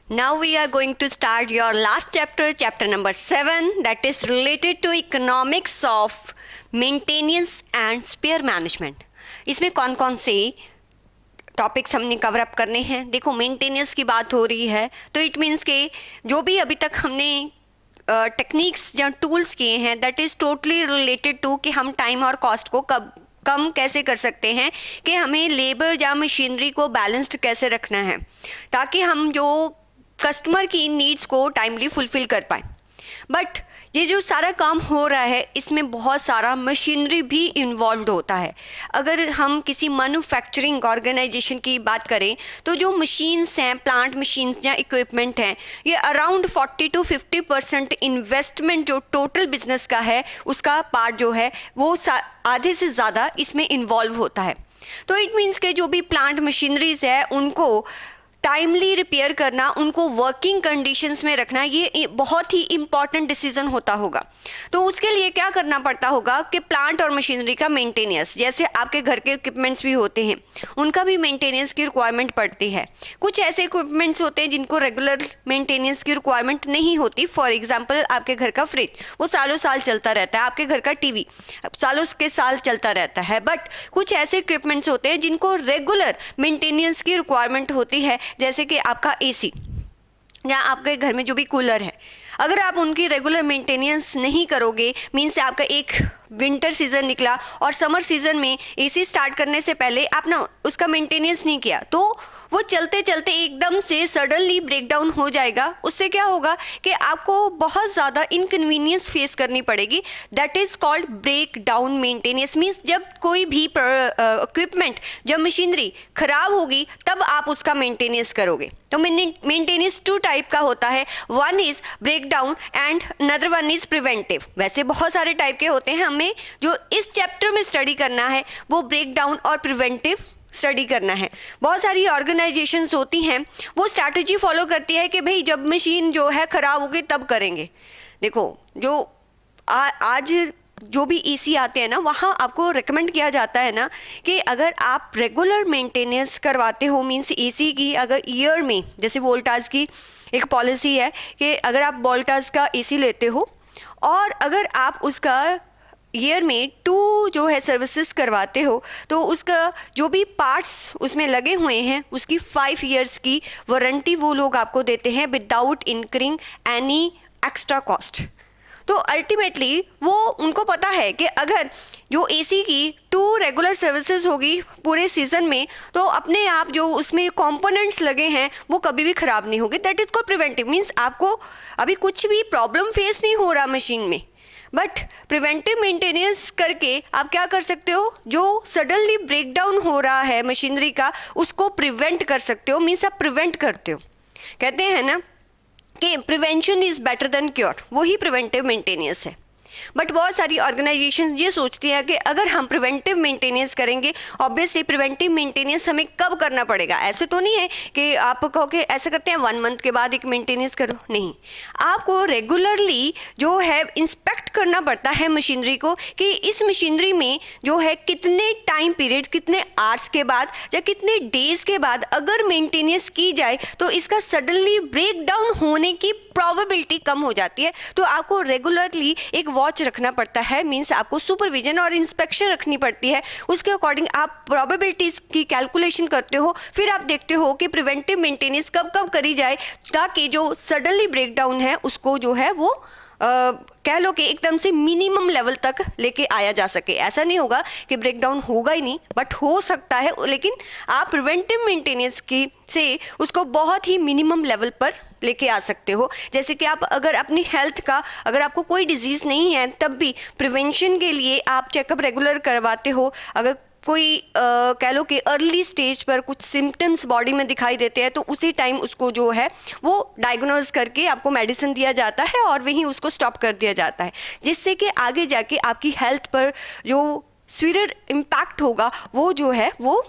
Now we are going to start your last chapter, chapter number 7, that is related to economics of maintenance and spare management. इसमें कौन कौन से topics हमने cover up करने हैं. देखो, मेंटेनेंस की बात हो रही है तो इट मीन्स के जो भी अभी तक हमने टेक्निक्स या टूल्स किए हैं that is totally related to कि हम टाइम और कॉस्ट को कम कैसे कर सकते हैं, कि हमें लेबर या मशीनरी को बैलेंस्ड कैसे रखना है ताकि हम जो कस्टमर की नीड्स को टाइमली फुलफिल कर पाए. बट ये जो सारा काम हो रहा है इसमें बहुत सारा मशीनरी भी इन्वॉल्व होता है. अगर हम किसी मैन्युफैक्चरिंग ऑर्गेनाइजेशन की बात करें तो जो मशीन्स हैं, प्लांट मशीन्स या इक्विपमेंट हैं, ये अराउंड 40 to 50% इन्वेस्टमेंट जो टोटल बिजनेस का है उसका पार्ट जो है वो आधे से ज़्यादा इसमें इन्वॉल्व होता है. तो इट मीन्स के जो भी प्लांट मशीनरीज है उनको टाइमली रिपेयर करना, उनको वर्किंग कंडीशंस में रखना, ये बहुत ही इम्पॉर्टेंट डिसीजन होता होगा. तो उसके लिए क्या करना पड़ता होगा कि प्लांट और मशीनरी का मेंटेनेंस, जैसे आपके घर के इक्विपमेंट्स भी होते हैं उनका भी मेंटेनेंस की रिक्वायरमेंट पड़ती है. कुछ ऐसे इक्विपमेंट्स होते हैं जिनको रेगुलर मेंटेनेंस की रिक्वायरमेंट नहीं होती. फॉर एग्जाम्पल आपके घर का फ्रिज वो सालों साल चलता रहता है, आपके घर का टीवी सालों के साल चलता रहता है. बट कुछ ऐसे इक्विपमेंट्स होते हैं जिनको रेगुलर मेंटेनेंस की रिक्वायरमेंट होती है, जैसे कि आपका एसी या आपके घर में जो भी कूलर है. अगर आप उनकी रेगुलर मेंटेनेंस नहीं करोगे, मीन्स आपका एक विंटर सीजन निकला और समर सीजन में एसी स्टार्ट करने से पहले आपने उसका मेंटेनेंस नहीं किया तो वो चलते चलते एकदम से सडनली ब्रेक डाउन हो जाएगा. उससे क्या होगा कि आपको बहुत ज़्यादा इनकन्वीनियंस फेस करनी पड़ेगी. That is called breakdown maintenance. Means जब कोई भी इक्विपमेंट, जब मशीनरी खराब होगी तब आप उसका मेंटेनेंस करोगे. तो मेंटेनेंस 2 टाइप का होता है. One is breakdown and another one is preventive. वैसे बहुत सारे टाइप के होते हैं, हमें जो इस चैप्टर में स्टडी करना है वो ब्रेक डाउन और प्रिवेंटिव स्टडी करना है. बहुत सारी ऑर्गेनाइजेशंस होती हैं वो स्ट्रैटेजी फॉलो करती है कि भाई जब मशीन जो है ख़राब होगी तब करेंगे. देखो, जो आज जो भी एसी आते हैं ना वहाँ आपको रिकमेंड किया जाता है ना कि अगर आप रेगुलर मेंटेनेंस करवाते हो, मींस एसी की अगर ईयर में, जैसे वोल्टास की एक पॉलिसी है कि अगर आप वोल्टास का एसी लेते हो और अगर आप उसका ईयर में 2 जो है सर्विसेज करवाते हो तो उसका जो भी पार्ट्स उसमें लगे हुए हैं उसकी 5 years की वारंटी वो लोग आपको देते हैं without incurring any extra cost. तो अल्टीमेटली वो उनको पता है कि अगर जो एसी की 2 रेगुलर सर्विसेज होगी पूरे सीज़न में तो अपने आप जो उसमें कंपोनेंट्स लगे हैं वो कभी भी ख़राब नहीं होंगे. That is called preventive. Means आपको अभी कुछ भी प्रॉब्लम फेस नहीं हो रहा मशीन में, बट प्रिवेंटिव मेंटेनेंस करके आप क्या कर सकते हो, जो सडनली ब्रेक डाउन हो रहा है मशीनरी का उसको प्रिवेंट कर सकते हो. मीन्स आप प्रिवेंट करते हो. कहते हैं ना कि prevention is better than cure, वही प्रिवेंटिव मेंटेनेंस है. बट बहुत सारी ऑर्गेनाइजेशन ये सोचती हैं कि अगर हम प्रिवेंटिव मेंटेनेंस करेंगे, ऑब्वियसली प्रिवेंटिव मेंटेनेंस हमें कब करना पड़ेगा. ऐसे तो नहीं है कि आप कहो कि ऐसे करते हैं 1 month के बाद एक मेंटेनेंस करो, नहीं. आपको रेगुलरली जो है इंस्पेक्ट करना पड़ता है मशीनरी को कि इस मशीनरी में जो है कितने टाइम पीरियड, कितने आवर्स के बाद या कितने डेज के बाद अगर मेंटेनेंस की जाए तो इसका सडनली ब्रेक डाउन होने की प्रोबेबिलिटी कम हो जाती है. तो आपको रेगुलरली एक वॉच रखना पड़ता है. मीन्स आपको सुपरविजन और इंस्पेक्शन रखनी पड़ती है. उसके अकॉर्डिंग आप प्रोबेबिलिटीज़ की कैलकुलेशन करते हो, फिर आप देखते हो कि प्रिवेंटिव मेंटेनेंस कब कब करी जाए ताकि जो सडनली ब्रेक डाउन है उसको जो है वो कह लो कि एकदम से मिनिमम लेवल तक लेके आया जा सके. ऐसा नहीं होगा कि ब्रेक डाउन होगा ही नहीं, बट हो सकता है, लेकिन आप प्रिवेंटिव मेंटेनेंस की से उसको बहुत ही मिनिमम लेवल पर लेके आ सकते हो. जैसे कि आप अगर अपनी हेल्थ का, अगर आपको कोई डिजीज़ नहीं है तब भी प्रिवेंशन के लिए आप चेकअप रेगुलर करवाते हो. अगर कोई कह लो कि अर्ली स्टेज पर कुछ सिम्टम्स बॉडी में दिखाई देते हैं तो उसी टाइम उसको जो है वो डायग्नोज करके आपको मेडिसिन दिया जाता है और वहीं उसको स्टॉप कर दिया जाता है, जिससे कि आगे जाके आपकी हेल्थ पर जो सीवियर इम्पैक्ट होगा वो जो है वो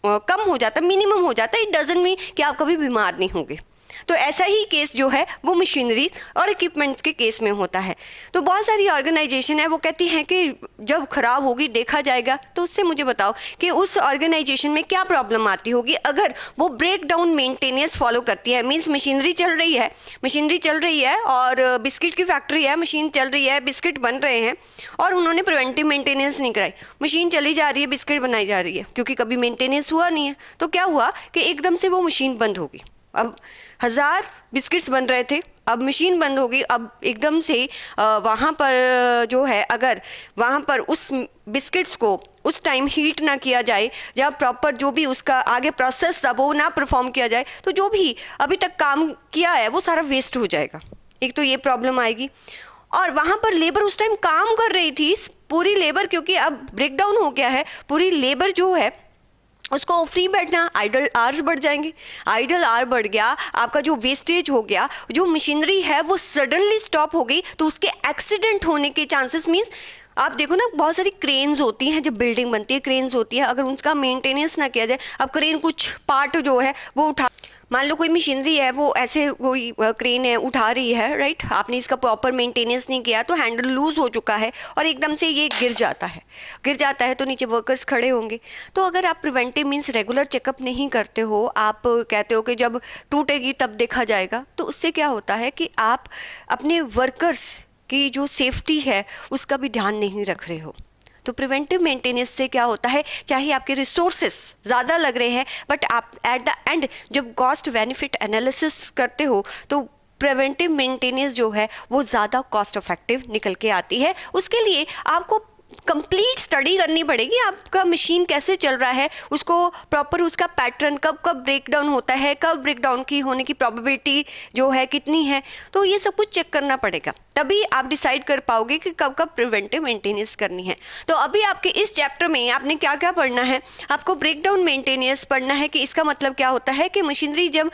कम हो जाता है, मिनिमम हो जाता है. इट डजंट मीन कि आप कभी बीमार नहीं होंगे. तो ऐसा ही केस जो है वो मशीनरी और इक्विपमेंट्स के केस में होता है। तो बहुत सारी ऑर्गेनाइजेशन है वो कहती हैं कि जब खराब होगी देखा जाएगा। तो उससे मुझे बताओ कि उस ऑर्गेनाइजेशन में क्या प्रॉब्लम आती होगी अगर वो ब्रेक डाउन मेंटेनेंस फॉलो करती है। मीन्स मशीनरी चल रही है और बिस्किट की फैक्ट्री है, मशीन चल रही है, बिस्किट बन रहे हैं और उन्होंने प्रिवेंटिव मेंटेनेंस नहीं कराई, मशीन चली जा रही है, बिस्किट बनाई जा रही है, क्योंकि कभी मेंटेनेंस हुआ नहीं है। तो क्या हुआ कि एकदम से वो मशीन बंद होगी। अब 1000 बिस्किट्स बन रहे थे, अब मशीन बंद होगी। अब एकदम से वहाँ पर जो है, अगर वहाँ पर उस बिस्किट्स को उस टाइम हीट ना किया जाए या प्रॉपर जो भी उसका आगे प्रोसेस था वो ना परफॉर्म किया जाए, तो जो भी अभी तक काम किया है वो सारा वेस्ट हो जाएगा। एक तो ये प्रॉब्लम आएगी। और वहाँ पर लेबर उस टाइम काम कर रही थी, पूरी लेबर, क्योंकि अब ब्रेकडाउन हो गया है, पूरी लेबर जो है उसको फ्री बैठना, आइडल आवर्स बढ़ जाएंगे। आइडल आवर बढ़ गया, आपका जो वेस्टेज हो गया, जो मशीनरी है वो सडनली स्टॉप हो गई, तो उसके एक्सीडेंट होने के चांसेस, मीन्स आप देखो ना बहुत सारी क्रेन्स होती हैं, जब बिल्डिंग बनती है क्रेन्स होती है, अगर उसका मेंटेनेंस ना किया जाए, अब क्रेन कुछ पार्ट जो है वो उठा, मान लो कोई मशीनरी है वो ऐसे कोई क्रेन है उठा रही है, राइट, आपने इसका प्रॉपर मेंटेनेंस नहीं किया तो हैंडल लूज हो चुका है और एकदम से ये गिर जाता है तो नीचे वर्कर्स खड़े होंगे। तो अगर आप प्रिवेंटिव मीन्स रेगुलर चेकअप नहीं करते हो, आप कहते हो कि जब टूटेगी तब देखा जाएगा, तो उससे क्या होता है कि आप अपने वर्कर्स की जो सेफ्टी है उसका भी ध्यान नहीं रख रहे हो। तो प्रिवेंटिव मेंटेनेंस से क्या होता है, चाहे आपके रिसोर्सेस ज़्यादा लग रहे हैं, बट आप एट द एंड जब कॉस्ट बेनिफिट एनालिसिस करते हो तो प्रिवेंटिव मेंटेनेंस जो है वो ज़्यादा कॉस्ट इफेक्टिव निकल के आती है। उसके लिए आपको कंप्लीट स्टडी करनी पड़ेगी, आपका मशीन कैसे चल रहा है, उसको प्रॉपर उसका पैटर्न, कब कब ब्रेक डाउन होता है, कब ब्रेक डाउन की होने की प्रोबेबिलिटी जो है कितनी है, तो ये सब कुछ चेक करना पड़ेगा, तभी आप डिसाइड कर पाओगे कि कब कब प्रिवेंटिव मेंटेनेंस करनी है। तो अभी आपके इस चैप्टर में आपने क्या क्या पढ़ना है, आपको ब्रेक डाउन मेंटेनेंस पढ़ना है कि इसका मतलब क्या होता है कि मशीनरी जब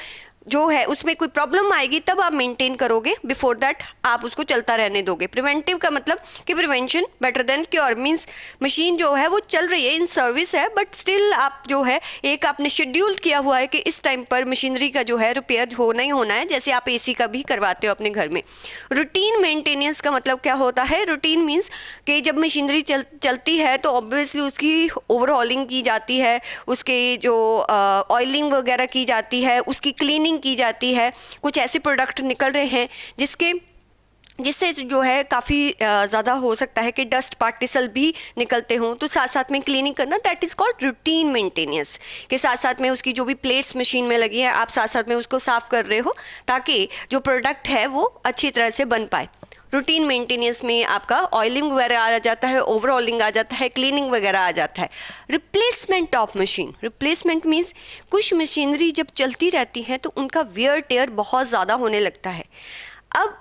जो है उसमें कोई प्रॉब्लम आएगी तब आप मेंटेन करोगे, बिफोर दैट आप उसको चलता रहने दोगे। प्रिवेंटिव का मतलब कि prevention better than cure, means machine जो है वो चल रही है, इन सर्विस है, बट स्टिल आप जो है एक आपने शेड्यूल किया हुआ है कि इस टाइम पर मशीनरी का जो है रिपेयर होना ही होना है, जैसे आप एसी का भी करवाते हो अपने घर में। रूटीन मेंटेनेंस का मतलब क्या होता है, रूटीन मीन्स कि जब मशीनरी चलती है तो ऑब्वियसली उसकी ओवरहॉलिंग की जाती है, उसके जो ऑयलिंग वगैरह की जाती है, उसकी क्लीनिंग की जाती है, कुछ ऐसे प्रोडक्ट निकल रहे हैं जिससे जो है काफ़ी ज़्यादा हो सकता है कि डस्ट पार्टिकल भी निकलते हों, तो साथ साथ में क्लीनिंग करना, that is called routine maintenance. के साथ साथ में उसकी जो भी प्लेट्स मशीन में लगी है आप साथ साथ में उसको साफ़ कर रहे हो ताकि जो प्रोडक्ट है वो अच्छी तरह से बन पाए। रूटीन मेंटेनेंस में आपका ऑयलिंग वगैरह आ जाता है, ओवरऑलिंग आ जाता है, क्लीनिंग वगैरह आ जाता है। Replacement of machine, replacement means कुछ मशीनरी जब चलती रहती है तो उनका वेयर टेयर बहुत ज़्यादा होने लगता है। अब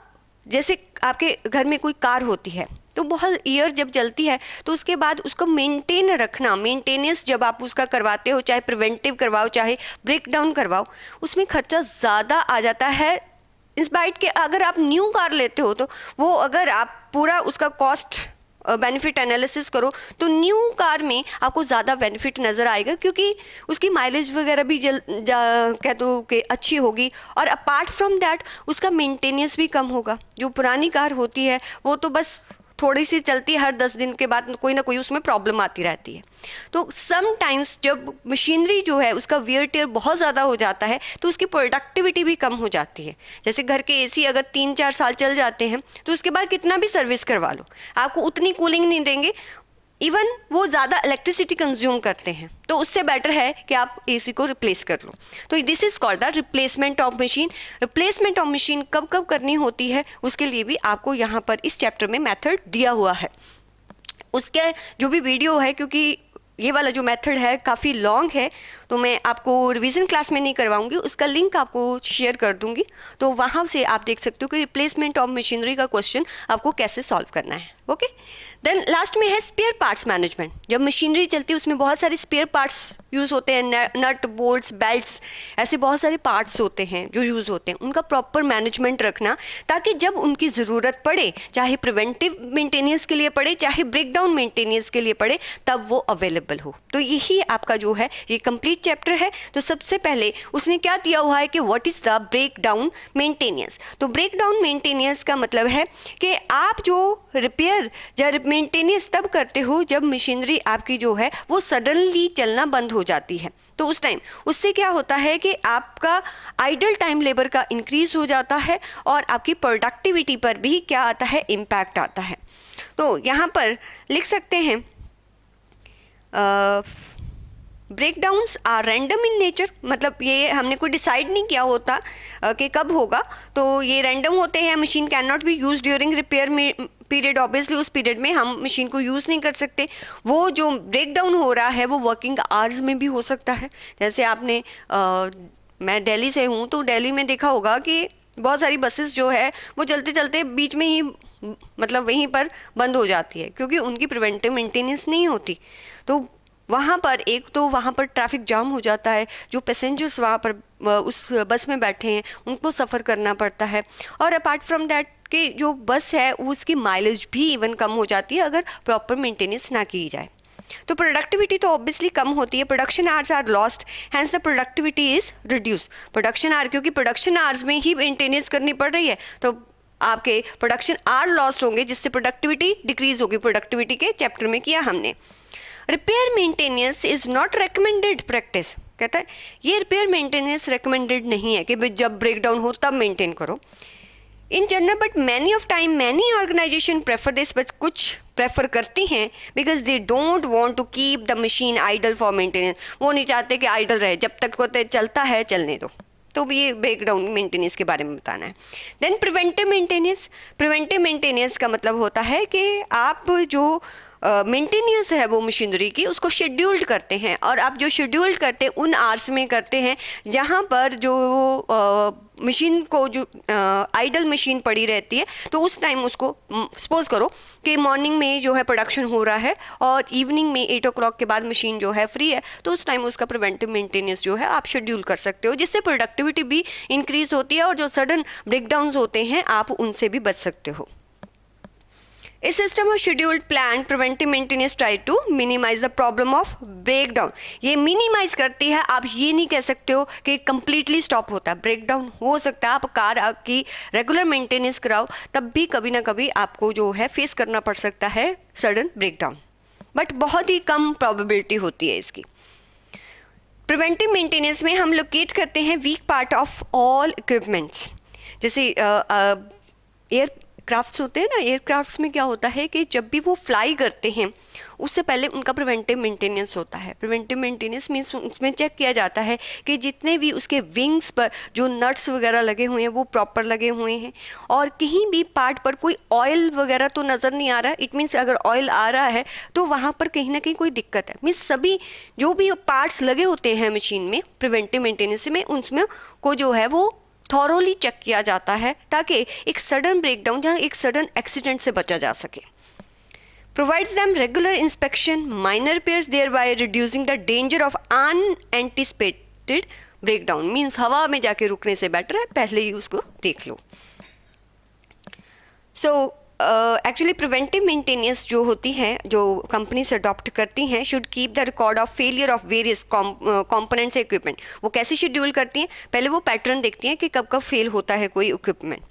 जैसे आपके घर में कोई कार होती है तो बहुत ईयर जब चलती है तो उसके बाद उसको मेंटेन रखना, मेंटेनेंस जब आप उसका करवाते हो, चाहे प्रिवेंटिव करवाओ चाहे ब्रेक डाउन करवाओ, उसमें खर्चा ज़्यादा आ जाता है। इस बाइट के अगर आप न्यू कार लेते हो तो वो अगर आप पूरा उसका कॉस्ट बेनिफिट एनालिसिस करो तो न्यू कार में आपको ज़्यादा बेनिफिट नज़र आएगा, क्योंकि उसकी माइलेज वगैरह भी कह दो कि अच्छी होगी, और अपार्ट फ्रॉम दैट उसका मेंटेनेंस भी कम होगा। जो पुरानी कार होती है वो तो बस थोड़ी सी चलती है, हर 10 दिन के बाद कोई ना कोई उसमें प्रॉब्लम आती रहती है। तो समटाइम्स जब मशीनरी जो है उसका वेयर टेयर बहुत ज़्यादा हो जाता है तो उसकी प्रोडक्टिविटी भी कम हो जाती है। जैसे घर के एसी अगर 3-4 साल चल जाते हैं तो उसके बाद कितना भी सर्विस करवा लो आपको उतनी कूलिंग नहीं देंगे, इवन वो ज़्यादा इलेक्ट्रिसिटी कंज्यूम करते हैं, तो उससे बेटर है कि आप एसी को रिप्लेस कर लो। तो this is called the replacement of machine. Replacement of machine कब कब करनी होती है उसके लिए भी आपको यहाँ पर इस चैप्टर में मेथड दिया हुआ है। उसके जो भी वीडियो है, क्योंकि ये वाला जो मेथड है काफ़ी लॉन्ग है तो मैं आपको रिवीजन क्लास में नहीं करवाऊंगी, उसका लिंक आपको शेयर कर दूंगी, तो वहाँ से आप देख सकते हो कि रिप्लेसमेंट ऑफ मशीनरी का क्वेश्चन आपको कैसे सॉल्व करना है। ओके, देन लास्ट में है स्पेयर पार्ट्स मैनेजमेंट। जब मशीनरी चलती है उसमें बहुत सारे स्पेयर पार्ट्स यूज़ होते हैं, नट बोल्ट्स बेल्ट्स, ऐसे बहुत सारे पार्ट्स होते हैं जो यूज़ होते हैं, उनका प्रॉपर मैनेजमेंट रखना ताकि जब उनकी ज़रूरत पड़े, चाहे प्रिवेंटिव मेंटेनेंस के लिए पड़े चाहे ब्रेकडाउन मेंटेनेंस के लिए पड़े, तब वो अवेलेबल अवेलेबल हो। तो यही आपका जो है ये कंप्लीट चैप्टर है। तो सबसे पहले उसने क्या दिया हुआ है कि what is the breakdown maintenance. तो ब्रेक डाउन मेंटेनेंस का मतलब है कि आप जो रिपेयर या मेंटेनेंस तब करते हो जब मशीनरी आपकी जो है वो सडनली चलना बंद हो जाती है। तो उस टाइम उससे क्या होता है कि आपका आइडल टाइम लेबर का इंक्रीज हो जाता है और आपकी प्रोडक्टिविटी पर भी क्या आता है, इम्पैक्ट आता है। तो यहाँ पर लिख सकते हैं breakdowns are random in nature, मतलब ये हमने कोई डिसाइड नहीं किया होता कि कब होगा, तो ये रैंडम होते हैं। Machine can not be use during repair period, obviously उस पीरियड में हम मशीन को यूज़ नहीं कर सकते। वो जो ब्रेक डाउन हो रहा है वो वर्किंग आवर्स में भी हो सकता है। जैसे आपने मैं दिल्ली से हूँ तो दिल्ली में देखा होगा कि बहुत सारी बसेस जो है वो चलते चलते बीच में ही मतलब वहीं पर बंद हो जाती है क्योंकि उनकी प्रिवेंटिव मेंटेनेंस नहीं होती। तो वहाँ पर एक तो वहाँ पर ट्रैफिक जाम हो जाता है, जो पैसेंजर्स वहाँ पर उस बस में बैठे हैं उनको सफ़र करना पड़ता है। और अपार्ट फ्रॉम दैट कि जो बस है उसकी माइलेज भी इवन कम हो जाती है अगर प्रॉपर मेंटेनेंस ना की जाए। तो प्रोडक्टिविटी तो ऑब्वियसली कम होती है, production hours are lost, hence the productivity is reduce. Production hour, क्योंकि प्रोडक्शन आवर्स में ही मेंटेनेंस करनी पड़ रही है तो आपके प्रोडक्शन आवर लॉस्ट होंगे जिससे प्रोडक्टिविटी डिक्रीज होगी। प्रोडक्टिविटी के चैप्टर में किया हमने। Repair maintenance is not recommended practice, कहता है ये रिपेयर मेंटेनेंस रिकमेंडेड नहीं है कि जब ब्रेकडाउन हो तब मेंटेन करो in general, but many of time many organisation prefer this, but कुछ प्रेफर करती हैं because they don't want to keep the machine idle for maintenance. वो नहीं चाहते कि आइडल रहे, जब तक वो चलता है चलने दो। तो ये ब्रेक डाउन मेंटेनेंस के बारे में बताना है। Then preventive maintenance. Preventive maintenance का मतलब होता है कि आप जो मेंटेनेंस है वो मशीनरी की उसको शेड्यूल्ड करते हैं, और आप जो शेड्यूल्ड करते हैं उन आवर्स में करते हैं जहाँ पर जो मशीन को जो आइडल मशीन पड़ी रहती है तो उस टाइम उसको सपोज करो कि मॉर्निंग में जो है प्रोडक्शन हो रहा है और इवनिंग में 8 o'clock के बाद मशीन जो है फ्री है, तो उस टाइम उसका प्रिवेंटिव मेंटेनेंस जो है आप शेड्यूल कर सकते हो, जिससे प्रोडक्टिविटी भी इंक्रीज होती है और जो सडन ब्रेकडाउन्स होते हैं आप उनसे भी बच सकते हो। A system of scheduled planned preventive maintenance try to minimize the problem of breakdown। ये मिनिमाइज करती है, आप ये नहीं कह सकते हो कि कंप्लीटली स्टॉप होता है। ब्रेकडाउन हो सकता है, आप कार की रेगुलर मेंटेनेंस कराओ तब भी कभी ना कभी आपको जो है फेस करना पड़ सकता है सडन ब्रेकडाउन, बट बहुत ही कम प्रोबेबिलिटी होती है इसकी। प्रिवेंटिव मेंटेनेंस में हम लोकेट करते हैं weak part of all equipments. जैसे एयरक्राफ्ट्स होते हैं ना, एयरक्राफ्ट्स में क्या होता है कि जब भी वो फ्लाई करते हैं उससे पहले उनका प्रिवेंटिव मेंटेनेंस होता है। प्रिवेंटिव मेंटेनेंस मीन्स उसमें चेक किया जाता है कि जितने भी उसके विंग्स पर जो नट्स वगैरह लगे हुए हैं वो प्रॉपर लगे हुए हैं, और कहीं भी पार्ट पर कोई ऑयल वगैरह तो नज़र नहीं आ रहा। इट मीन्स अगर ऑयल आ रहा है तो वहाँ पर कहीं ना कहीं कोई दिक्कत है। मीन्स सभी जो भी पार्ट्स लगे होते हैं मशीन में प्रिवेंटिव मेंटेनेंस में उनमें को जो है वो थॉरोली चेक किया जाता है ताकि एक सडन ब्रेकडाउन या एक सडन एक्सीडेंट से बचा जा सके। Provides them regular inspection, minor repairs, thereby reducing the danger of unanticipated breakdown। Means हवा में जाके रुकने से बेटर है पहले ही उसको देख लो। So एक्चुअली प्रिवेंटिव मेंटेनेंस जो होती है जो कंपनीज अडॉप्ट करती हैं should keep the record of failure of various components equipment. वो कैसे शेड्यूल करती हैं, पहले वो पैटर्न देखती हैं कि कब कब फेल होता है कोई equipment,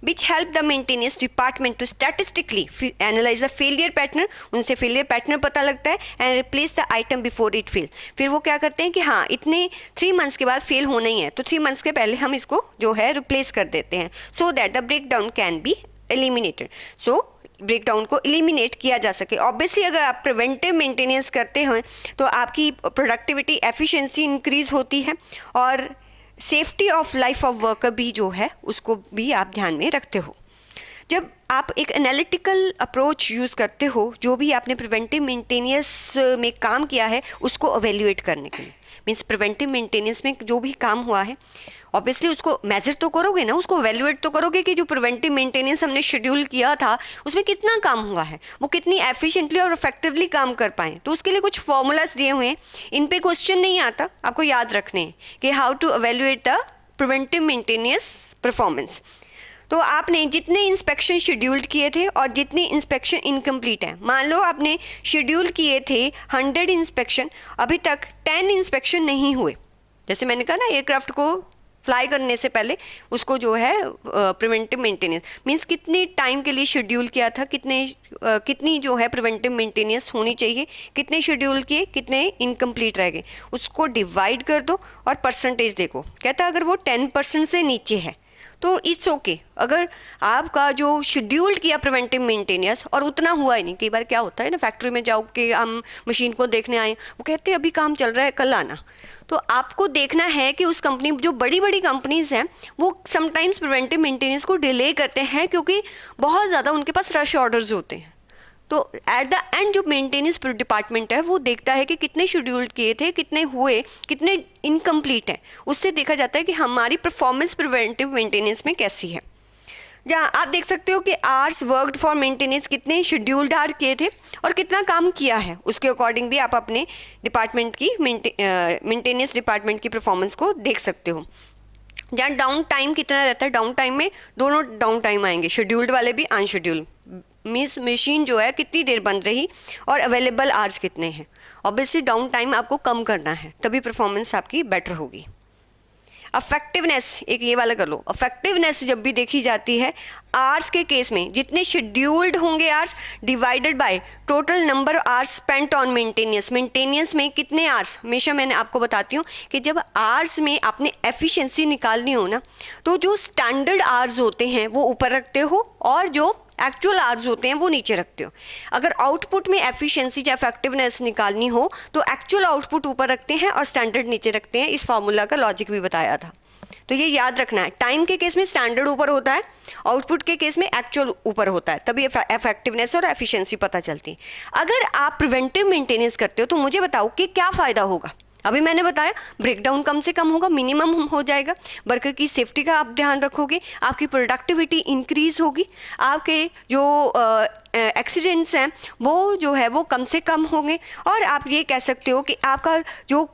which help the maintenance department to statistically analyze the failure pattern। उनसे failure pattern पता लगता है and replace the item before it fails। फिर वो क्या करते हैं कि हाँ इतने 3 months के बाद फेल होना ही है तो 3 months के पहले हम इसको जो है रिप्लेस कर देते हैं so that the breakdown can be eliminated। so breakdown को एलिमिनेट किया जा सके। ऑब्वियसली अगर आप प्रिवेंटिव मेंटेनेंस करते हैं तो आपकी प्रोडक्टिविटी एफिशिएंसी इंक्रीज होती है और safety of life of worker भी जो है उसको भी आप ध्यान में रखते हो। जब आप एक एनालिटिकल अप्रोच यूज़ करते हो जो भी आपने प्रिवेंटिव मेंटेनेंस में काम किया है उसको एवेल्युएट करने के लिए, मीन्स प्रिवेंटिव मेंटेनेंस में जो भी काम हुआ है ऑब्वियसली उसको मेजर तो करोगे ना, उसको एवेल्युएट तो करोगे कि जो प्रिवेंटिव मेंटेनेंस हमने शेड्यूल किया था उसमें कितना काम हुआ है, वो कितनी एफिशिएंटली और इफेक्टिवली काम कर पाएँ। तो उसके लिए कुछ फॉर्मूलाज दिए हुए हैं, इन पे क्वेश्चन नहीं आता, आपको याद रखने हैं कि how to evaluate the preventive maintenance performance. तो आपने जितने इंस्पेक्शन शेड्यूल्ड किए थे और जितने इंस्पेक्शन इनकम्प्लीट हैं, मान लो आपने शेड्यूल किए थे 100 इंस्पेक्शन, अभी तक 10 इंस्पेक्शन नहीं हुए। जैसे मैंने कहा ना, एयरक्राफ्ट को फ्लाई करने से पहले उसको जो है प्रिवेंटिव मेंटेनेंस मींस कितने टाइम के लिए शेड्यूल किया था, कितनी जो है प्रिवेंटिव मेंटेनेंस होनी चाहिए, कितने शेड्यूल किए, कितने इनकम्प्लीट रह गए, उसको डिवाइड कर दो और परसेंटेज देखो। कहता है अगर वो 10% से नीचे है तो इट्स ओके। अगर आपका जो शेड्यूल किया प्रिवेंटिव मेंटेनेंस और उतना हुआ ही नहीं, कई बार क्या होता है ना, फैक्ट्री में जाओ कि हम मशीन को देखने आए, वो कहते हैं अभी काम चल रहा है, कल आना। तो आपको देखना है कि उस कंपनी, जो बड़ी बड़ी कंपनीज हैं, वो समटाइम्स प्रिवेंटिव मेंटेनेंस को डिले करते हैं क्योंकि बहुत ज़्यादा उनके पास रश ऑर्डर्स होते हैं। तो एट द एंड जो मेंटेनेंस डिपार्टमेंट है वो देखता है कि कितने शेड्यूल किए थे, कितने हुए, कितने इनकम्प्लीट हैं। उससे देखा जाता है कि हमारी परफॉर्मेंस प्रिवेंटिव मेंटेनेंस में कैसी है। जहाँ आप देख सकते हो कि आवर्स वर्कड फॉर मेंटेनेंस कितने शेड्यूल्ड आवर किए थे और कितना काम किया है, उसके अकॉर्डिंग भी आप अपने डिपार्टमेंट की मेंटेनेंस डिपार्टमेंट की परफॉर्मेंस को देख सकते हो। जहाँ डाउन टाइम कितना रहता है, डाउन टाइम में दोनों डाउन टाइम आएंगे, शेड्यूल्ड वाले भी, अनशेड्यूल्ड। मीन्स मशीन जो है कितनी देर बंद रही और अवेलेबल आवर्स कितने हैं। ऑब्वियसली डाउन टाइम आपको कम करना है, तभी परफॉर्मेंस आपकी बेटर होगी। अफेक्टिवनेस, एक ये वाला कर लो। अफेक्टिवनेस जब भी देखी जाती है आवर्स के केस में, जितने शेड्यूल्ड होंगे hours divided by total number hours spent on maintenance. Maintenance में कितने आवर्स, हमेशा मैंने आपको बताती हूँ कि जब आवर्स में आपने एफिशिएंसी निकालनी हो ना, तो जो स्टैंडर्ड आवर्स होते हैं वो ऊपर रखते हो और जो एक्चुअल आवर्स होते हैं वो नीचे रखते हो। अगर आउटपुट में एफिशिएंसी या इफेक्टिवनेस निकालनी हो तो एक्चुअल आउटपुट ऊपर रखते हैं और स्टैंडर्ड नीचे रखते हैं। इस फार्मूला का लॉजिक भी बताया था, तो ये याद रखना है। टाइम के केस में स्टैंडर्ड ऊपर होता है, आउटपुट के केस में एक्चुअल ऊपर होता है, तभी इफेक्टिवनेस और एफिशिएंसी पता चलती है। अगर आप प्रिवेंटिव मेंटेनेंस करते हो तो मुझे बताओ कि क्या फ़ायदा होगा। अभी मैंने बताया ब्रेकडाउन कम से कम होगा, मिनिमम हो जाएगा, वर्कर की सेफ्टी का आप ध्यान रखोगे, आपकी प्रोडक्टिविटी इंक्रीज होगी, आपके जो एक्सीडेंट्स हैं वो जो है वो कम से कम होंगे, और आप ये कह सकते हो कि आपका जो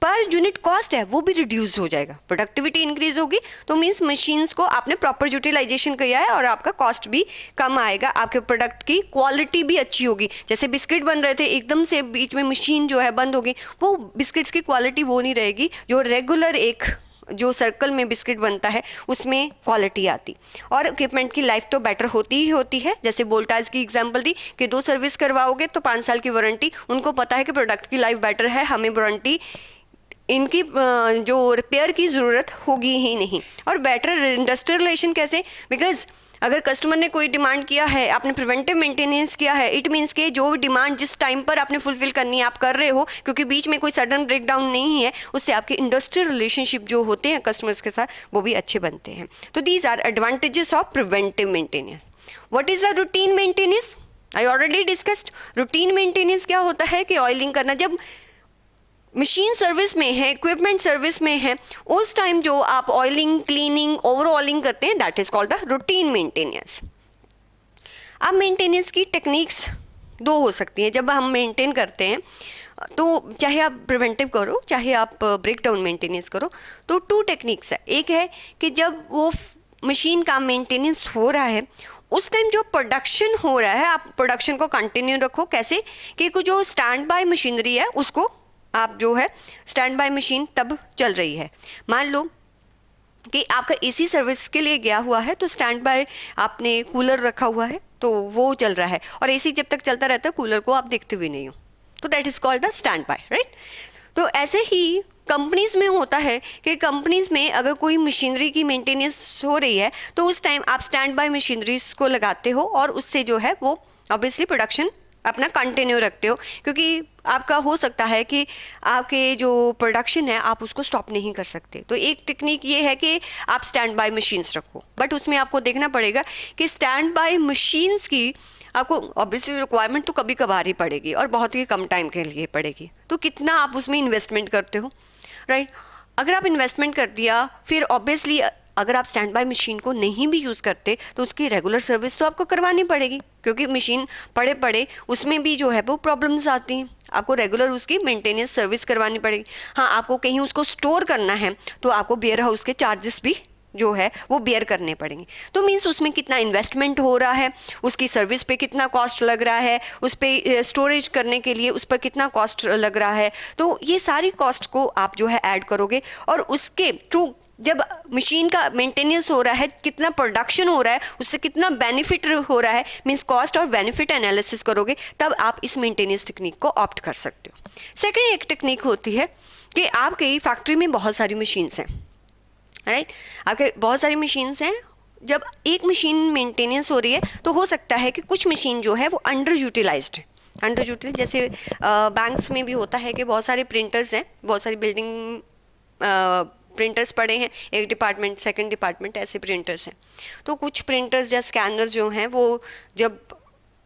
पर यूनिट कॉस्ट है वो भी रिड्यूस हो जाएगा। प्रोडक्टिविटी इंक्रीज होगी तो मीन्स मशीन्स को आपने प्रॉपर यूटिलाइजेशन किया है और आपका कॉस्ट भी कम आएगा, आपके प्रोडक्ट की क्वालिटी भी अच्छी होगी। जैसे बिस्किट बन रहे थे, एकदम से बीच में मशीन जो है बंद होगी, वो बिस्किट्स की क्वालिटी वो नहीं रहेगी जो रेगुलर एक जो सर्कल में बिस्किट बनता है उसमें क्वालिटी आती। और इक्विपमेंट की लाइफ तो बेटर होती ही होती है। जैसे वोल्टास की एग्जांपल दी कि 2 सर्विस करवाओगे तो 5 साल की वारंटी, उनको पता है कि प्रोडक्ट की लाइफ बेटर है, हमें वारंटी इनकी जो रिपेयर की ज़रूरत होगी ही नहीं। और बेटर इंडस्ट्रियल रिलेशन कैसे, बिकॉज अगर कस्टमर ने कोई डिमांड किया है, आपने प्रिवेंटिव मेंटेनेंस किया है, इट मीन्स के जो डिमांड जिस टाइम पर आपने फुलफिल करनी है आप कर रहे हो, क्योंकि बीच में कोई सडन ब्रेकडाउन नहीं है, उससे आपके इंडस्ट्रियल रिलेशनशिप जो होते हैं कस्टमर्स के साथ वो भी अच्छे बनते हैं। तो these are advantages of preventive maintenance. What is the routine maintenance? I already discussed. Routine maintenance क्या होता है कि ऑयलिंग करना, जब मशीन सर्विस में है, इक्विपमेंट सर्विस में है, उस टाइम जो आप ऑयलिंग, क्लीनिंग, ओवरऑलिंग करते हैं, that is called the routine maintenance. अब मेंटेनेंस की टेक्निक्स 2 हो सकती हैं। जब हम मेंटेन करते हैं तो चाहे आप प्रिवेंटिव करो चाहे आप ब्रेक डाउन मेंटेनेंस करो, तो 2 टेक्निक्स है। एक है कि जब वो मशीन का मेंटेनेंस हो रहा है उस टाइम जो प्रोडक्शन हो रहा है, आप प्रोडक्शन को कंटिन्यू रखो। कैसे कि जो स्टैंड बाय मशीनरी है उसको आप जो है स्टैंड बाय मशीन तब चल रही है। मान लो कि आपका एसी सर्विस के लिए गया हुआ है तो स्टैंड बाय आपने कूलर रखा हुआ है तो वो चल रहा है, और एसी जब तक चलता रहता है कूलर को आप देखते भी नहीं हो, तो that is called the stand by, right. तो ऐसे ही कंपनीज में होता है कि कंपनीज में अगर कोई मशीनरी की मेंटेनेंस हो रही है तो उस टाइम आप स्टैंड बाय मशीनरीज को लगाते हो और उससे जो है वो ऑब्वियसली प्रोडक्शन अपना कंटिन्यू रखते हो, क्योंकि आपका हो सकता है कि आपके जो प्रोडक्शन है आप उसको स्टॉप नहीं कर सकते। तो एक टेक्निक ये है कि आप स्टैंड बाय मशीन्स रखो, बट उसमें आपको देखना पड़ेगा कि स्टैंड बाय मशीन्स की आपको ऑब्वियसली रिक्वायरमेंट तो कभी कभार ही पड़ेगी और बहुत ही कम टाइम के लिए पड़ेगी, तो कितना आप उसमें इन्वेस्टमेंट करते हो, राइट। अगर आप इन्वेस्टमेंट कर दिया, फिर ऑब्वियसली अगर आप स्टैंड बाय मशीन को नहीं भी यूज़ करते तो उसकी रेगुलर सर्विस तो आपको करवानी पड़ेगी, क्योंकि मशीन पड़े पड़े उसमें भी जो है वो प्रॉब्लम्स आती हैं, आपको रेगुलर उसकी मेंटेनेंस सर्विस करवानी पड़ेगी। हाँ, आपको कहीं उसको स्टोर करना है तो आपको वेयर हाउस के चार्जेस भी जो है वो बेयर करने पड़ेंगे। तो मीन्स उसमें कितना इन्वेस्टमेंट हो रहा है, उसकी सर्विस पे कितना कॉस्ट लग रहा है, उस पे स्टोरेज करने के लिए उस पर कितना कॉस्ट लग रहा है, तो ये सारी कॉस्ट को आप जो है ऐड करोगे और उसके थ्रू जब मशीन का मेंटेनेंस हो रहा है, कितना प्रोडक्शन हो रहा है, उससे कितना बेनिफिट हो रहा है, मीन्स कॉस्ट और बेनिफिट एनालिसिस करोगे, तब आप इस मेंटेनेंस टेक्निक को ऑप्ट कर सकते हो। सेकेंड एक टेक्निक होती है कि आपकी फैक्ट्री में बहुत सारी मशीन्स हैं, राइट, आपके बहुत सारी मशीन्स हैं। जब एक मशीन मेंटेनेंस हो रही है तो हो सकता है कि कुछ मशीन जो है वो अंडर यूटिलाइज्ड है। अंडर यूटिलाइज जैसे बैंक्स में भी होता है कि बहुत सारे प्रिंटर्स हैं, बहुत सारी बिल्डिंग प्रिंटर्स पड़े हैं, एक डिपार्टमेंट सेकंड डिपार्टमेंट ऐसे प्रिंटर्स हैं। तो कुछ प्रिंटर्स या स्कैनर्स जो हैं वो जब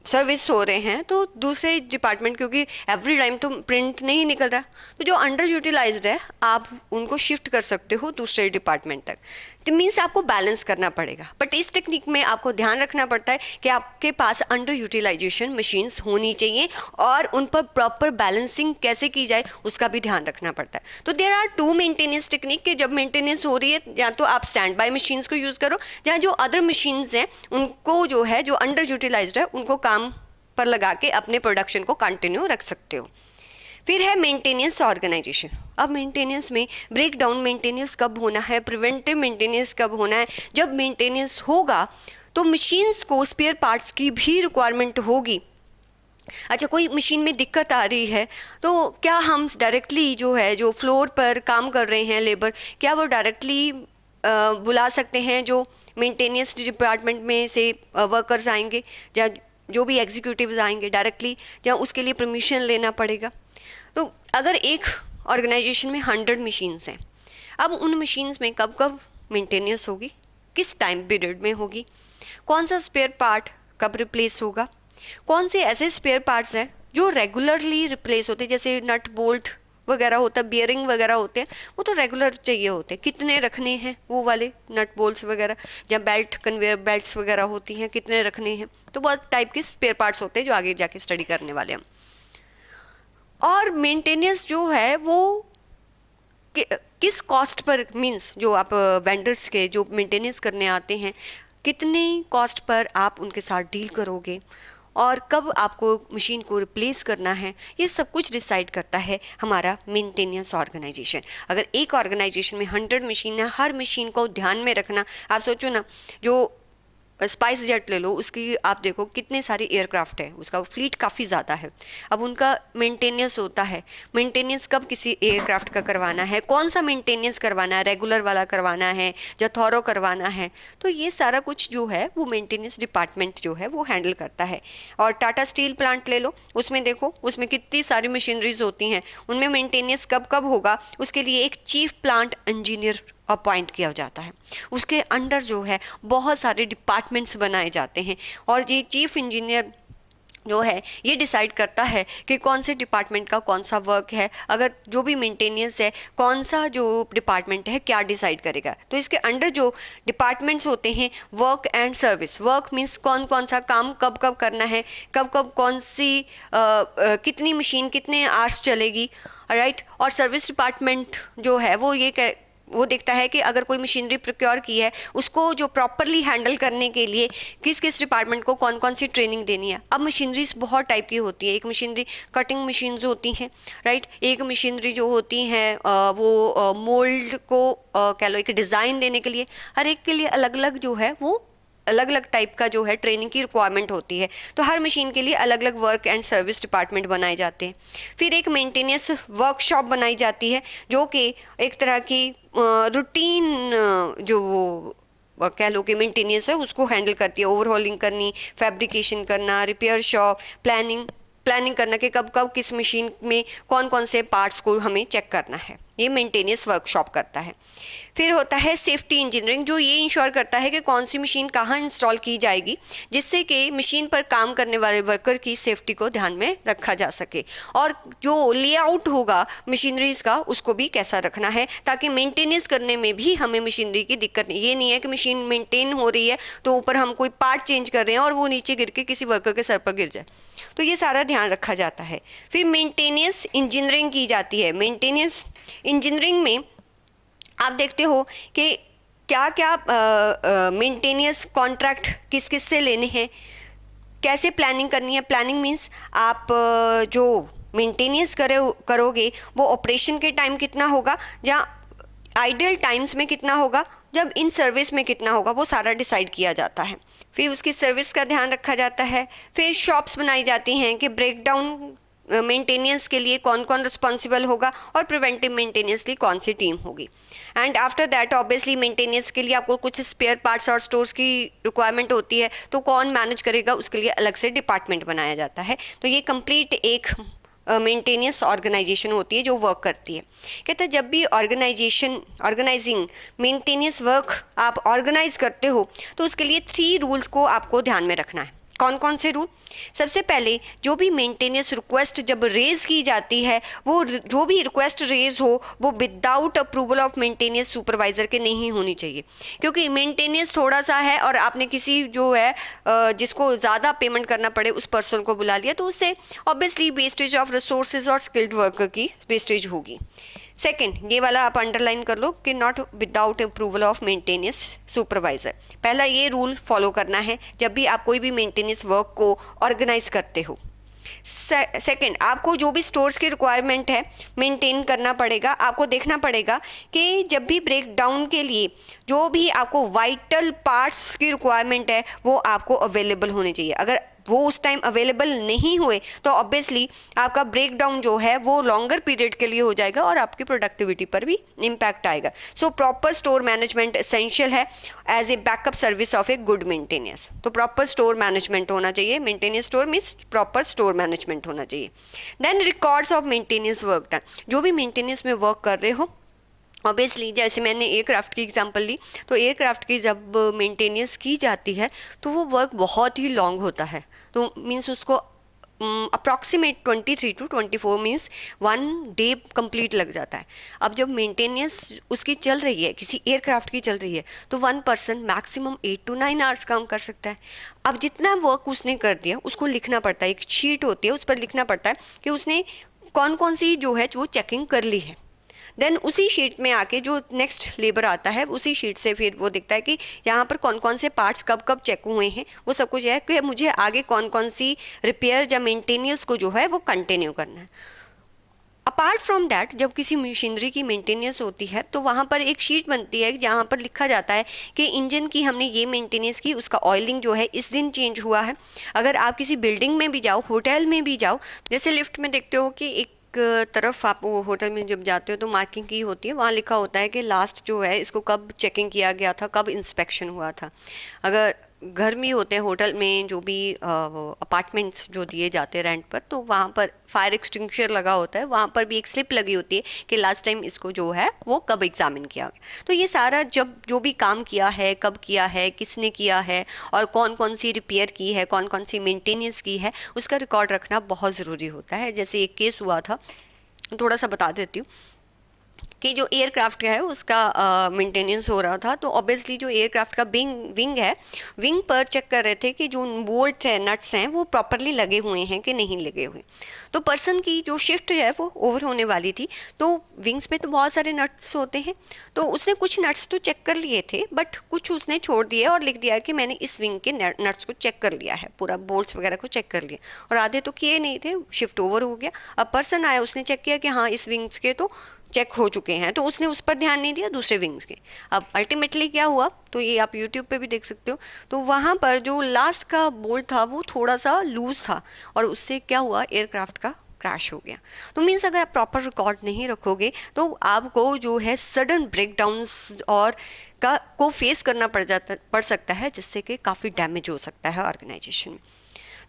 सर्विस हो रहे हैं तो दूसरे डिपार्टमेंट, क्योंकि एवरी टाइम तो प्रिंट नहीं निकल रहा, तो जो अंडर यूटिलाइज्ड है आप उनको शिफ्ट कर सकते हो दूसरे डिपार्टमेंट तक। तो मीन्स आपको बैलेंस करना पड़ेगा, बट इस टेक्निक में आपको ध्यान रखना पड़ता है कि आपके पास अंडर यूटिलाइजेशन मशीन्स होनी चाहिए और उन पर प्रॉपर बैलेंसिंग कैसे की जाए उसका भी ध्यान रखना पड़ता है। तो there are two maintenance technique के जब मेंटेनेंस हो रही है, या तो आप स्टैंड बाय मशीन्स को यूज़ करो, या जो अदर मशीन्स हैं उनको जो है जो अंडर यूटिलाइज्ड है उनको काम पर लगा के अपने प्रोडक्शन को कंटिन्यू रख सकते हो। फिर है मेंटेनेंस ऑर्गेनाइजेशन। अब मेंटेनेंस में ब्रेक डाउन मेंटेनेंस कब होना है, प्रिवेंटिव मेंटेनेंस कब होना है। जब मेंटेनेंस होगा तो मशीन्स को स्पेयर पार्ट्स की भी रिक्वायरमेंट होगी। अच्छा, कोई मशीन में दिक्कत आ रही है तो क्या हम डायरेक्टली जो है जो फ्लोर पर काम कर रहे हैं लेबर, क्या वो डायरेक्टली बुला सकते हैं जो मेंटेनेंस डिपार्टमेंट में से वर्कर्स आएंगे या जो भी एग्जीक्यूटिव्स आएंगे डायरेक्टली, या उसके लिए परमिशन लेना पड़ेगा। तो अगर एक ऑर्गेनाइजेशन में 100 मशीन्स हैं, अब उन मशीन्स में कब कब मेंटेनेंस होगी, किस टाइम पीरियड में होगी, कौन सा स्पेयर पार्ट कब रिप्लेस होगा, कौन से ऐसे स्पेयर पार्ट्स हैं जो रेगुलरली रिप्लेस होते हैं, जैसे नट बोल्ट वगैरह होता है, बियरिंग वगैरह होते हैं, वो तो रेगुलर चाहिए होते हैं, कितने रखने हैं वो वाले नट बोल्ट्स वगैरह, या बेल्ट कन्वेयर बेल्ट्स वगैरह होती हैं, कितने रखने हैं। तो बहुत टाइप के स्पेयर पार्ट्स होते हैं जो आगे जाके स्टडी करने वाले हम। और मेंटेनेंस जो है वो किस कॉस्ट पर, मीन्स जो आप वेंडर्स के जो मेंटेनेंस करने आते हैं कितने कॉस्ट पर आप उनके साथ डील करोगे और कब आपको मशीन को रिप्लेस करना है, ये सब कुछ डिसाइड करता है हमारा मेंटेनेंस ऑर्गेनाइजेशन। अगर एक ऑर्गेनाइजेशन में 100 मशीन है, हर मशीन को ध्यान में रखना। आप सोचो ना, जो स्पाइस जेट ले लो, उसकी आप देखो कितने सारे एयरक्राफ्ट है, उसका फ्लीट काफ़ी ज़्यादा है। अब उनका मेंटेनेंस होता है, मेंटेनेंस कब किसी एयरक्राफ्ट का करवाना है, कौन सा मेंटेनेंस करवाना है, रेगुलर वाला करवाना है या थॉरो करवाना है, तो ये सारा कुछ जो है वो मेंटेनेंस डिपार्टमेंट जो है वो हैंडल करता है। और टाटा स्टील प्लांट ले लो, उसमें देखो उसमें कितनी सारी मशीनरीज होती हैं, उनमें मेंटेनेंस कब कब होगा, उसके लिए एक चीफ प्लांट इंजीनियर अपॉइंट किया जाता है। उसके अंडर जो है बहुत सारे डिपार्टमेंट्स बनाए जाते हैं और ये चीफ इंजीनियर जो है ये डिसाइड करता है कि कौन से डिपार्टमेंट का कौन सा वर्क है, अगर जो भी मेंटेनेंस है कौन सा जो डिपार्टमेंट है क्या डिसाइड करेगा। तो इसके अंडर जो डिपार्टमेंट्स होते हैं, work and service, work means कौन कौन सा काम कब कब करना है, कब कब कौन सी कितनी मशीन कितने आवर्स चलेगी, राइट। और सर्विस डिपार्टमेंट जो है वो देखता है कि अगर कोई मशीनरी प्रोक्योर की है उसको जो प्रॉपरली हैंडल करने के लिए किस किस डिपार्टमेंट को कौन कौन सी ट्रेनिंग देनी है। अब मशीनरीज बहुत टाइप की होती है, एक मशीनरी कटिंग मशीन्स होती हैं, राइट, एक मशीनरी जो होती हैं वो मोल्ड को कह लो एक डिज़ाइन देने के लिए, हर एक के लिए अलग अलग जो है वो अलग अलग टाइप का जो है ट्रेनिंग की रिक्वायरमेंट होती है। तो हर मशीन के लिए अलग अलग वर्क एंड सर्विस डिपार्टमेंट बनाए जाते हैं। फिर एक मेंटेनेंस वर्कशॉप बनाई जाती है जो कि एक तरह की रूटीन जो कह लो कि मेंटेनेंस है उसको हैंडल करती है, ओवरहॉलिंग करनी, फैब्रिकेशन करना, रिपेयर शॉप, प्लानिंग करना कि कब कब किस मशीन में कौन कौन से पार्ट्स को हमें चेक करना है, ये मेंटेनेंस वर्कशॉप करता है। फिर होता है सेफ्टी इंजीनियरिंग, जो ये इंश्योर करता है कि कौन सी मशीन कहाँ इंस्टॉल की जाएगी जिससे कि मशीन पर काम करने वाले वर्कर की सेफ्टी को ध्यान में रखा जा सके, और जो लेआउट होगा मशीनरीज का उसको भी कैसा रखना है ताकि मेंटेनेंस करने में भी हमें मशीनरी की दिक्कत नहीं। ये नहीं है कि मशीन मेंटेन हो रही है तो ऊपर हम कोई पार्ट चेंज कर रहे हैं और वो नीचे गिर के किसी वर्कर के सर पर गिर जाए, तो ये सारा ध्यान रखा जाता है। फिर मेंटेनेंस इंजीनियरिंग की जाती है। मेंटेनेंस इंजीनियरिंग में आप देखते हो कि क्या क्या मेंटेनेंस कॉन्ट्रैक्ट किस किस से लेने हैं, कैसे प्लानिंग करनी है। प्लानिंग मीन्स आप जो मेंटेनेंस करोगे वो ऑपरेशन के टाइम कितना होगा, जहाँ आइडियल टाइम्स में कितना होगा, जब इन सर्विस में कितना होगा, वो सारा डिसाइड किया जाता है। फिर उसकी सर्विस का ध्यान रखा जाता है। फिर शॉप्स बनाई जाती हैं कि ब्रेकडाउन मेंटेनेंस के लिए कौन कौन रिस्पॉन्सिबल होगा और प्रिवेंटिव मेंटेनेंस के लिए कौन सी टीम होगी। And after that obviously maintenance के लिए आपको कुछ स्पेयर पार्ट्स और स्टोर्स की रिक्वायरमेंट होती है, तो कौन मैनेज करेगा, उसके लिए अलग से डिपार्टमेंट बनाया जाता है। तो ये कंप्लीट एक मेंटेनेंस ऑर्गेनाइजेशन होती है जो वर्क करती है। कहते हैं जब भी ऑर्गेनाइजिंग मेंटेनेंस वर्क आप ऑर्गेनाइज करते हो तो उसके लिए 3 रूल्स को आपको ध्यान में रखना है। कौन कौन से रूल? सबसे पहले जो भी मेंटेनेंस रिक्वेस्ट जब रेज की जाती है, वो जो भी रिक्वेस्ट रेज हो वो without approval of maintenance supervisor के नहीं होनी चाहिए, क्योंकि मेंटेनेंस थोड़ा सा है और आपने किसी जो है जिसको ज़्यादा पेमेंट करना पड़े उस पर्सन को बुला लिया, तो उससे ऑब्वियसली वेस्टेज ऑफ रिसोर्सेज और स्किल्ड वर्कर की वेस्टेज होगी। सेकंड, ये वाला आप अंडरलाइन कर लो कि not without approval of maintenance supervisor. पहला ये रूल फॉलो करना है जब भी आप कोई भी मेंटेनेंस वर्क को ऑर्गेनाइज करते हो। सेकंड, आपको जो भी स्टोर्स की रिक्वायरमेंट है मेंटेन करना पड़ेगा। आपको देखना पड़ेगा कि जब भी ब्रेक डाउन के लिए जो भी आपको वाइटल पार्ट्स की रिक्वायरमेंट है वो आपको अवेलेबल होने चाहिए। अगर वो उस टाइम अवेलेबल नहीं हुए तो ऑब्वियसली आपका ब्रेक डाउन जो है वो लॉन्गर पीरियड के लिए हो जाएगा और आपकी प्रोडक्टिविटी पर भी इम्पैक्ट आएगा। So proper store management essential है as a backup service of a good maintenance. तो प्रॉपर स्टोर मैनेजमेंट होना चाहिए। Maintenance store means proper store management होना चाहिए। Then records of maintenance work done. जो भी मेंटेनेंस में वर्क कर रहे हो, ऑब्वियसली जैसे मैंने एयरक्राफ्ट की एग्जांपल ली, तो एयरक्राफ्ट की जब मेंटेनेंस की जाती है तो वो वर्क बहुत ही लॉन्ग होता है। तो मीन्स उसको approximate 23 to 24 means 1 day complete लग जाता है। अब जब मेंटेनेंस उसकी चल रही है, किसी एयरक्राफ्ट की चल रही है, तो 1 पर्सन मैक्सिमम 8 to 9 आवर्स काम कर सकता है। अब जितना वर्क उसने कर दिया उसको लिखना पड़ता है, एक शीट होती है उस पर लिखना पड़ता है कि उसने कौन कौन सी जो है वो चेकिंग कर ली है। देन उसी शीट में आके जो नेक्स्ट लेबर आता है उसी शीट से फिर वो दिखता है कि यहाँ पर कौन कौन से पार्ट्स कब कब चेक हुए हैं, वो सब कुछ है कि मुझे आगे कौन कौन सी रिपेयर या मेंटेनेंस को जो है वो कंटिन्यू करना है। अपार्ट फ्रॉम दैट, जब किसी मशीनरी की मेंटेनेंस होती है तो वहाँ पर एक शीट बनती है जहाँ पर लिखा जाता है कि इंजन की हमने ये मेंटेनेंस की, उसका ऑयलिंग जो है इस दिन चेंज हुआ है। अगर आप किसी बिल्डिंग में भी जाओ, होटल में भी जाओ, जैसे लिफ्ट में देखते हो कि एक तरफ आप वो होटल में जब जाते हो तो मार्किंग की होती है, वहाँ लिखा होता है कि लास्ट जो है इसको कब चेकिंग किया गया था, कब इंस्पेक्शन हुआ था। अगर घर में होते हैं होटल में जो भी अपार्टमेंट्स जो दिए जाते हैं रेंट पर, तो वहाँ पर फायर एक्सटिंग्विशर लगा होता है, वहाँ पर भी एक स्लिप लगी होती है कि लास्ट टाइम इसको जो है वो कब एग्जामिन किया गया। तो ये सारा जब जो भी काम किया है, कब किया है, किसने किया है और कौन कौन सी रिपेयर की है, कौन कौन सी मेंटेनेंस की है, उसका रिकॉर्ड रखना बहुत ज़रूरी होता है। जैसे एक केस हुआ था, थोड़ा सा बता देती हूँ कि जो एयरक्राफ्ट है उसका मेंटेनेंस हो रहा था। तो ऑब्वियसली जो एयरक्राफ्ट का विंग है, विंग पर चेक कर रहे थे कि जो बोल्ट है, नट्स हैं, वो प्रॉपरली लगे हुए हैं कि नहीं लगे हुए। तो पर्सन की जो शिफ्ट है वो ओवर होने वाली थी, तो विंग्स पे तो बहुत सारे नट्स होते हैं, तो उसने कुछ नट्स तो चेक कर लिए थे बट कुछ उसने छोड़ दिए और लिख दिया कि मैंने इस विंग के नट्स को चेक कर लिया है, पूरा बोल्ट्स वगैरह को चेक कर लिया, और आधे तो किए नहीं थे, शिफ्ट ओवर हो गया। अब पर्सन आया, उसने चेक किया कि हाँ इस विंग्स के तो चेक हो चुके हैं, तो उसने उस पर ध्यान नहीं दिया, दूसरे विंग्स के। अब अल्टीमेटली क्या हुआ, तो ये आप यूट्यूब पे भी देख सकते हो, तो वहाँ पर जो लास्ट का बोल्ट था वो थोड़ा सा लूज था और उससे क्या हुआ, एयरक्राफ्ट का क्रैश हो गया। तो मीन्स अगर आप प्रॉपर रिकॉर्ड नहीं रखोगे तो आपको जो है सडन ब्रेकडाउन्स और को फेस करना पड़ सकता है, जिससे कि काफ़ी डैमेज हो सकता है ऑर्गेनाइजेशन में।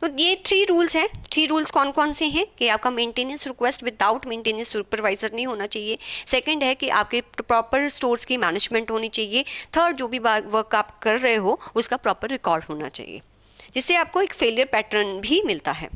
तो ये 3 रूल्स हैं। 3 रूल्स कौन कौन से हैं कि आपका maintenance request without maintenance supervisor नहीं होना चाहिए। सेकंड है कि आपके प्रॉपर स्टोर्स की मैनेजमेंट होनी चाहिए। थर्ड, जो भी वर्क आप कर रहे हो उसका प्रॉपर रिकॉर्ड होना चाहिए, जिससे आपको एक फेलियर पैटर्न भी मिलता है।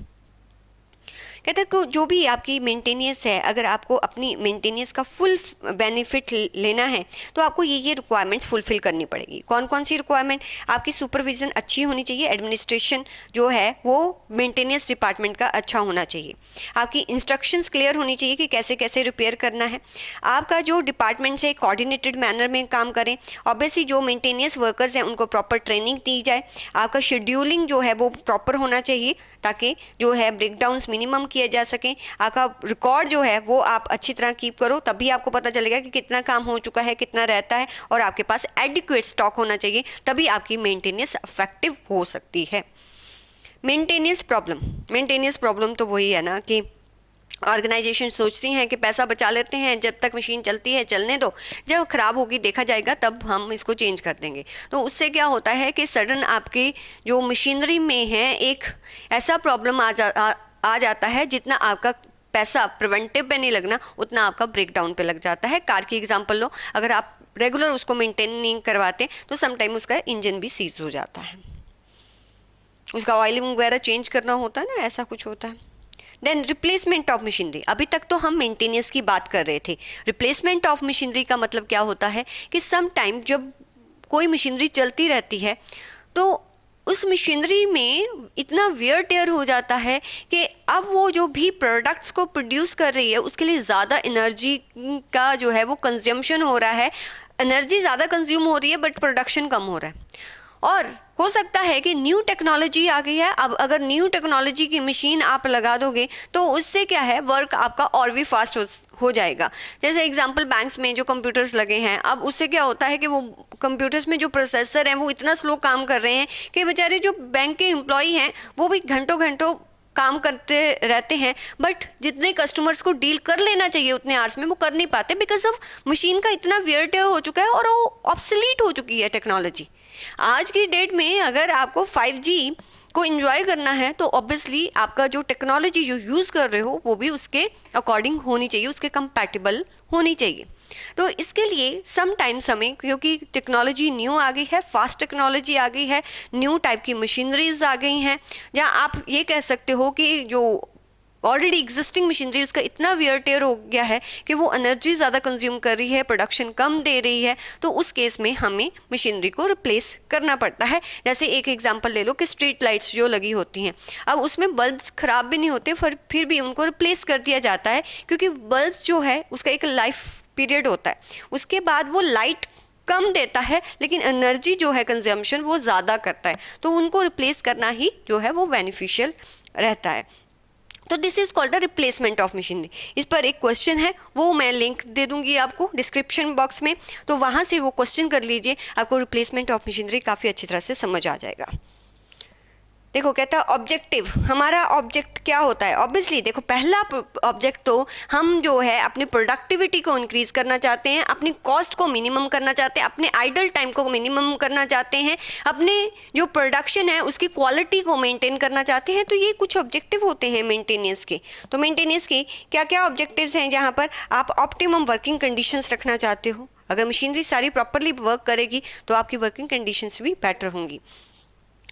कहते हैं कि जो भी आपकी मेंटेनेंस है, अगर आपको अपनी मेंटेनेंस का फुल बेनिफिट लेना है तो आपको ये रिक्वायरमेंट्स फुलफिल करनी पड़ेगी। कौन कौन सी रिक्वायरमेंट? आपकी सुपरविजन अच्छी होनी चाहिए, एडमिनिस्ट्रेशन जो है वो मेंटेनेंस डिपार्टमेंट का अच्छा होना चाहिए, आपकी इंस्ट्रक्शंस क्लियर होनी चाहिए कि कैसे कैसे रिपेयर करना है, आपका जो डिपार्टमेंट से कोऑर्डिनेटेड मैनर में काम करें, ऑब्वियसली जो मेंटेनेंस वर्कर्स हैं उनको प्रॉपर ट्रेनिंग दी जाए, आपका शेड्यूलिंग जो है वो प्रॉपर होना चाहिए ताकि जो है ब्रेकडाउन्स मिनिमम किए जा सकें, आपका रिकॉर्ड जो है वो आप अच्छी तरह कीप करो, तभी आपको पता चलेगा कि कितना काम हो चुका है, कितना रहता है, और आपके पास एडिक्वेट स्टॉक होना चाहिए, तभी आपकी मेंटेनेंस इफेक्टिव हो सकती है। मेंटेनेंस प्रॉब्लम तो वही है ना कि ऑर्गेनाइजेशन सोचती हैं कि पैसा बचा लेते हैं, जब तक मशीन चलती है चलने दो, जब ख़राब होगी देखा जाएगा तब हम इसको चेंज कर देंगे। तो उससे क्या होता है कि सडन आपकी जो मशीनरी में है एक ऐसा प्रॉब्लम आ जाता है, जितना आपका पैसा प्रिवेंटिव पे नहीं लगना उतना आपका ब्रेकडाउन पे लग जाता है। कार की एग्जांपल लो, अगर आप रेगुलर उसको मेंटेन नहीं करवाते तो समटाइम उसका इंजन भी सीज हो जाता है, उसका ऑयलिंग वगैरह चेंज करना होता है ना, ऐसा कुछ होता है। देन रिप्लेसमेंट ऑफ मशीनरी, अभी तक तो हम मेंटेनेंस की बात कर रहे थे। रिप्लेसमेंट ऑफ मशीनरी का मतलब क्या होता है कि सम टाइम जब कोई मशीनरी चलती रहती है तो उस मशीनरी में इतना वियर टेयर हो जाता है कि अब वो जो भी प्रोडक्ट्स को प्रोड्यूस कर रही है उसके लिए ज़्यादा एनर्जी का जो है वो कंजम्पशन हो रहा है, एनर्जी ज़्यादा कंज्यूम हो रही है बट प्रोडक्शन कम हो रहा है। और हो सकता है कि न्यू टेक्नोलॉजी आ गई है, अब अगर न्यू टेक्नोलॉजी की मशीन आप लगा दोगे तो उससे क्या है वर्क आपका और भी फास्ट हो जाएगा। जैसे एग्जांपल बैंक्स में जो कंप्यूटर्स लगे हैं, अब उससे क्या होता है कि वो कंप्यूटर्स में जो प्रोसेसर हैं वो इतना स्लो काम कर रहे हैं कि बेचारे जो बैंक के एम्प्लॉई हैं वो भी घंटों घंटों काम करते रहते हैं, बट जितने कस्टमर्स को डील कर लेना चाहिए उतने आवर्स में वो कर नहीं पाते, बिकॉज ऑफ मशीन का इतना वियर टेयर हो चुका है और वो ऑब्सोलीट हो चुकी है टेक्नोलॉजी। आज की डेट में अगर आपको 5G को एंजॉय करना है तो ऑब्वियसली आपका जो टेक्नोलॉजी जो यूज़ कर रहे हो वो भी उसके अकॉर्डिंग होनी चाहिए, उसके कंपैटिबल होनी चाहिए। तो इसके लिए सम टाइम्स हमें, क्योंकि टेक्नोलॉजी न्यू आ गई है, फास्ट टेक्नोलॉजी आ गई है, न्यू टाइप की मशीनरीज आ गई हैं, जहाँ आप ये कह सकते हो कि जो ऑलरेडी एग्जिस्टिंग मशीनरी उसका इतना वियर टेयर हो गया है कि वो एनर्जी ज़्यादा कंज्यूम कर रही है, प्रोडक्शन कम दे रही है, तो उस केस में हमें मशीनरी को रिप्लेस करना पड़ता है। जैसे एक एग्जांपल ले लो कि स्ट्रीट लाइट्स जो लगी होती हैं, अब उसमें बल्ब्स ख़राब भी नहीं होते, फिर भी उनको रिप्लेस कर दिया जाता है, क्योंकि बल्ब्स जो है उसका एक लाइफ पीरियड होता है, उसके बाद वो लाइट कम देता है लेकिन एनर्जी जो है कंजम्पशन वो ज़्यादा करता है, तो उनको रिप्लेस करना ही जो है वो बेनिफिशियल रहता है। तो this is called the replacement of machinery. इस पर एक क्वेश्चन है, वो मैं लिंक दे दूंगी आपको डिस्क्रिप्शन बॉक्स में, तो वहाँ से वो क्वेश्चन कर लीजिए, आपको रिप्लेसमेंट ऑफ मशीनरी काफ़ी अच्छी तरह से समझ आ जाएगा। देखो कहता है ऑब्जेक्टिव, हमारा ऑब्जेक्ट क्या होता है? ऑब्वियसली देखो पहला ऑब्जेक्ट तो हम जो है अपनी प्रोडक्टिविटी को इंक्रीज करना चाहते हैं, अपनी कॉस्ट को मिनिमम करना चाहते हैं, अपने आइडल टाइम को मिनिमम करना चाहते हैं, अपने जो प्रोडक्शन है उसकी क्वालिटी को मेंटेन करना चाहते हैं। तो ये कुछ ऑब्जेक्टिव होते हैं मेंटेनेंस के। तो मेंटेनेंस के क्या क्या ऑब्जेक्टिव्स हैं? जहाँ पर आप ऑप्टिमम वर्किंग कंडीशंस रखना चाहते हो, अगर मशीनरी सारी प्रॉपरली वर्क करेगी तो आपकी वर्किंग कंडीशंस भी बेटर होंगी।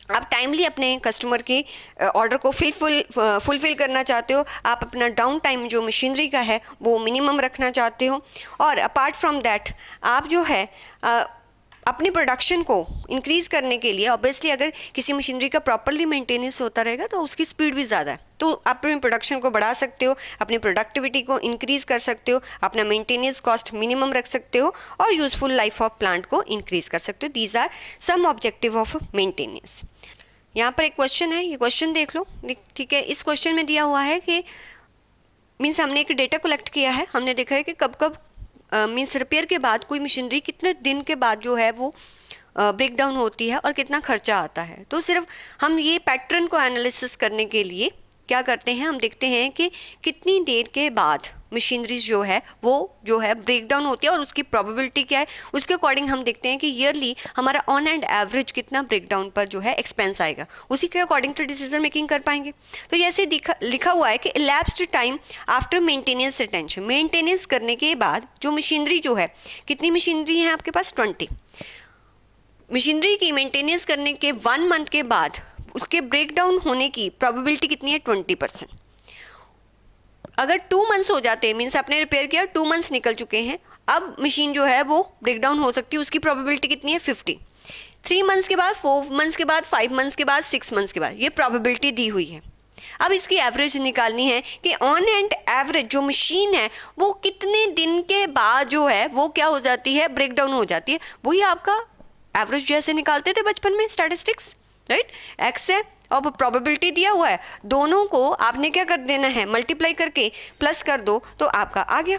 आप टाइमली अपने कस्टमर के ऑर्डर को फुलफिल करना चाहते हो, आप अपना डाउन टाइम जो मशीनरी का है वो मिनिमम रखना चाहते हो, और अपार्ट फ्रॉम दैट आप जो है अपनी प्रोडक्शन को इंक्रीज़ करने के लिए ऑब्वियसली अगर किसी मशीनरी का प्रॉपरली मेंटेनेंस होता रहेगा तो उसकी स्पीड भी ज़्यादा है, तो आप अपनी प्रोडक्शन को बढ़ा सकते हो, अपनी प्रोडक्टिविटी को इंक्रीज़ कर सकते हो, अपना मेंटेनेंस कॉस्ट मिनिमम रख सकते हो और यूज़फुल लाइफ ऑफ प्लांट को इंक्रीज़ कर सकते हो। These are some objective of maintenance. यहाँ पर एक क्वेश्चन है, ये क्वेश्चन देख लो, ठीक है। इस क्वेश्चन में दिया हुआ है कि मीन्स हमने एक डेटा कलेक्ट किया है, हमने देखा है कि कब कब मीन्स रिपेयर के बाद कोई मशीनरी कितने दिन के बाद जो है वो ब्रेक डाउन होती है और कितना खर्चा आता है। तो सिर्फ हम ये पैटर्न को एनालिसिस करने के लिए क्या करते हैं, हम देखते हैं कि कितनी देर के बाद मशीनरीज जो है वो जो है ब्रेक डाउन होती है और उसकी प्रोबेबिलिटी क्या है, उसके अकॉर्डिंग हम देखते हैं कि ईयरली हमारा ऑन एंड एवरेज कितना ब्रेक डाउन पर जो है एक्सपेंस आएगा, उसी के अकॉर्डिंग तो डिसीजन मेकिंग कर पाएंगे। तो जैसे लिखा हुआ है कि elapsed time after maintenance retention, maintenance करने के बाद जो मशीनरी जो है, कितनी मशीनरी है आपके पास? 20 मशीनरी की मेंटेनेंस करने के 1 मंथ के बाद उसके ब्रेक डाउन होने की प्रोबेबिलिटी कितनी है? 20%। अगर 2 मंथ्स हो जाते हैं, मीन्स आपने रिपेयर किया 2 मंथ्स निकल चुके हैं, अब मशीन जो है वो ब्रेक डाउन हो सकती है, उसकी प्रोबेबिलिटी कितनी है 50। 3 मंथ्स के बाद, 4 मंथ्स के बाद, 5 मंथ्स के बाद, 6 मंथ्स के बाद, ये प्रोबेबिलिटी दी हुई है। अब इसकी एवरेज निकालनी है कि ऑन एंड एवरेज जो मशीन है वो कितने दिन के बाद जो है वो क्या हो जाती है, ब्रेक डाउन हो जाती है। वही आपका एवरेज जैसे निकालते थे बचपन में स्टैटिस्टिक्स, राइट। एक्स है और प्रोबेबिलिटी दिया हुआ है, दोनों को आपने क्या कर देना है, मल्टीप्लाई करके प्लस कर दो तो आपका आ गया,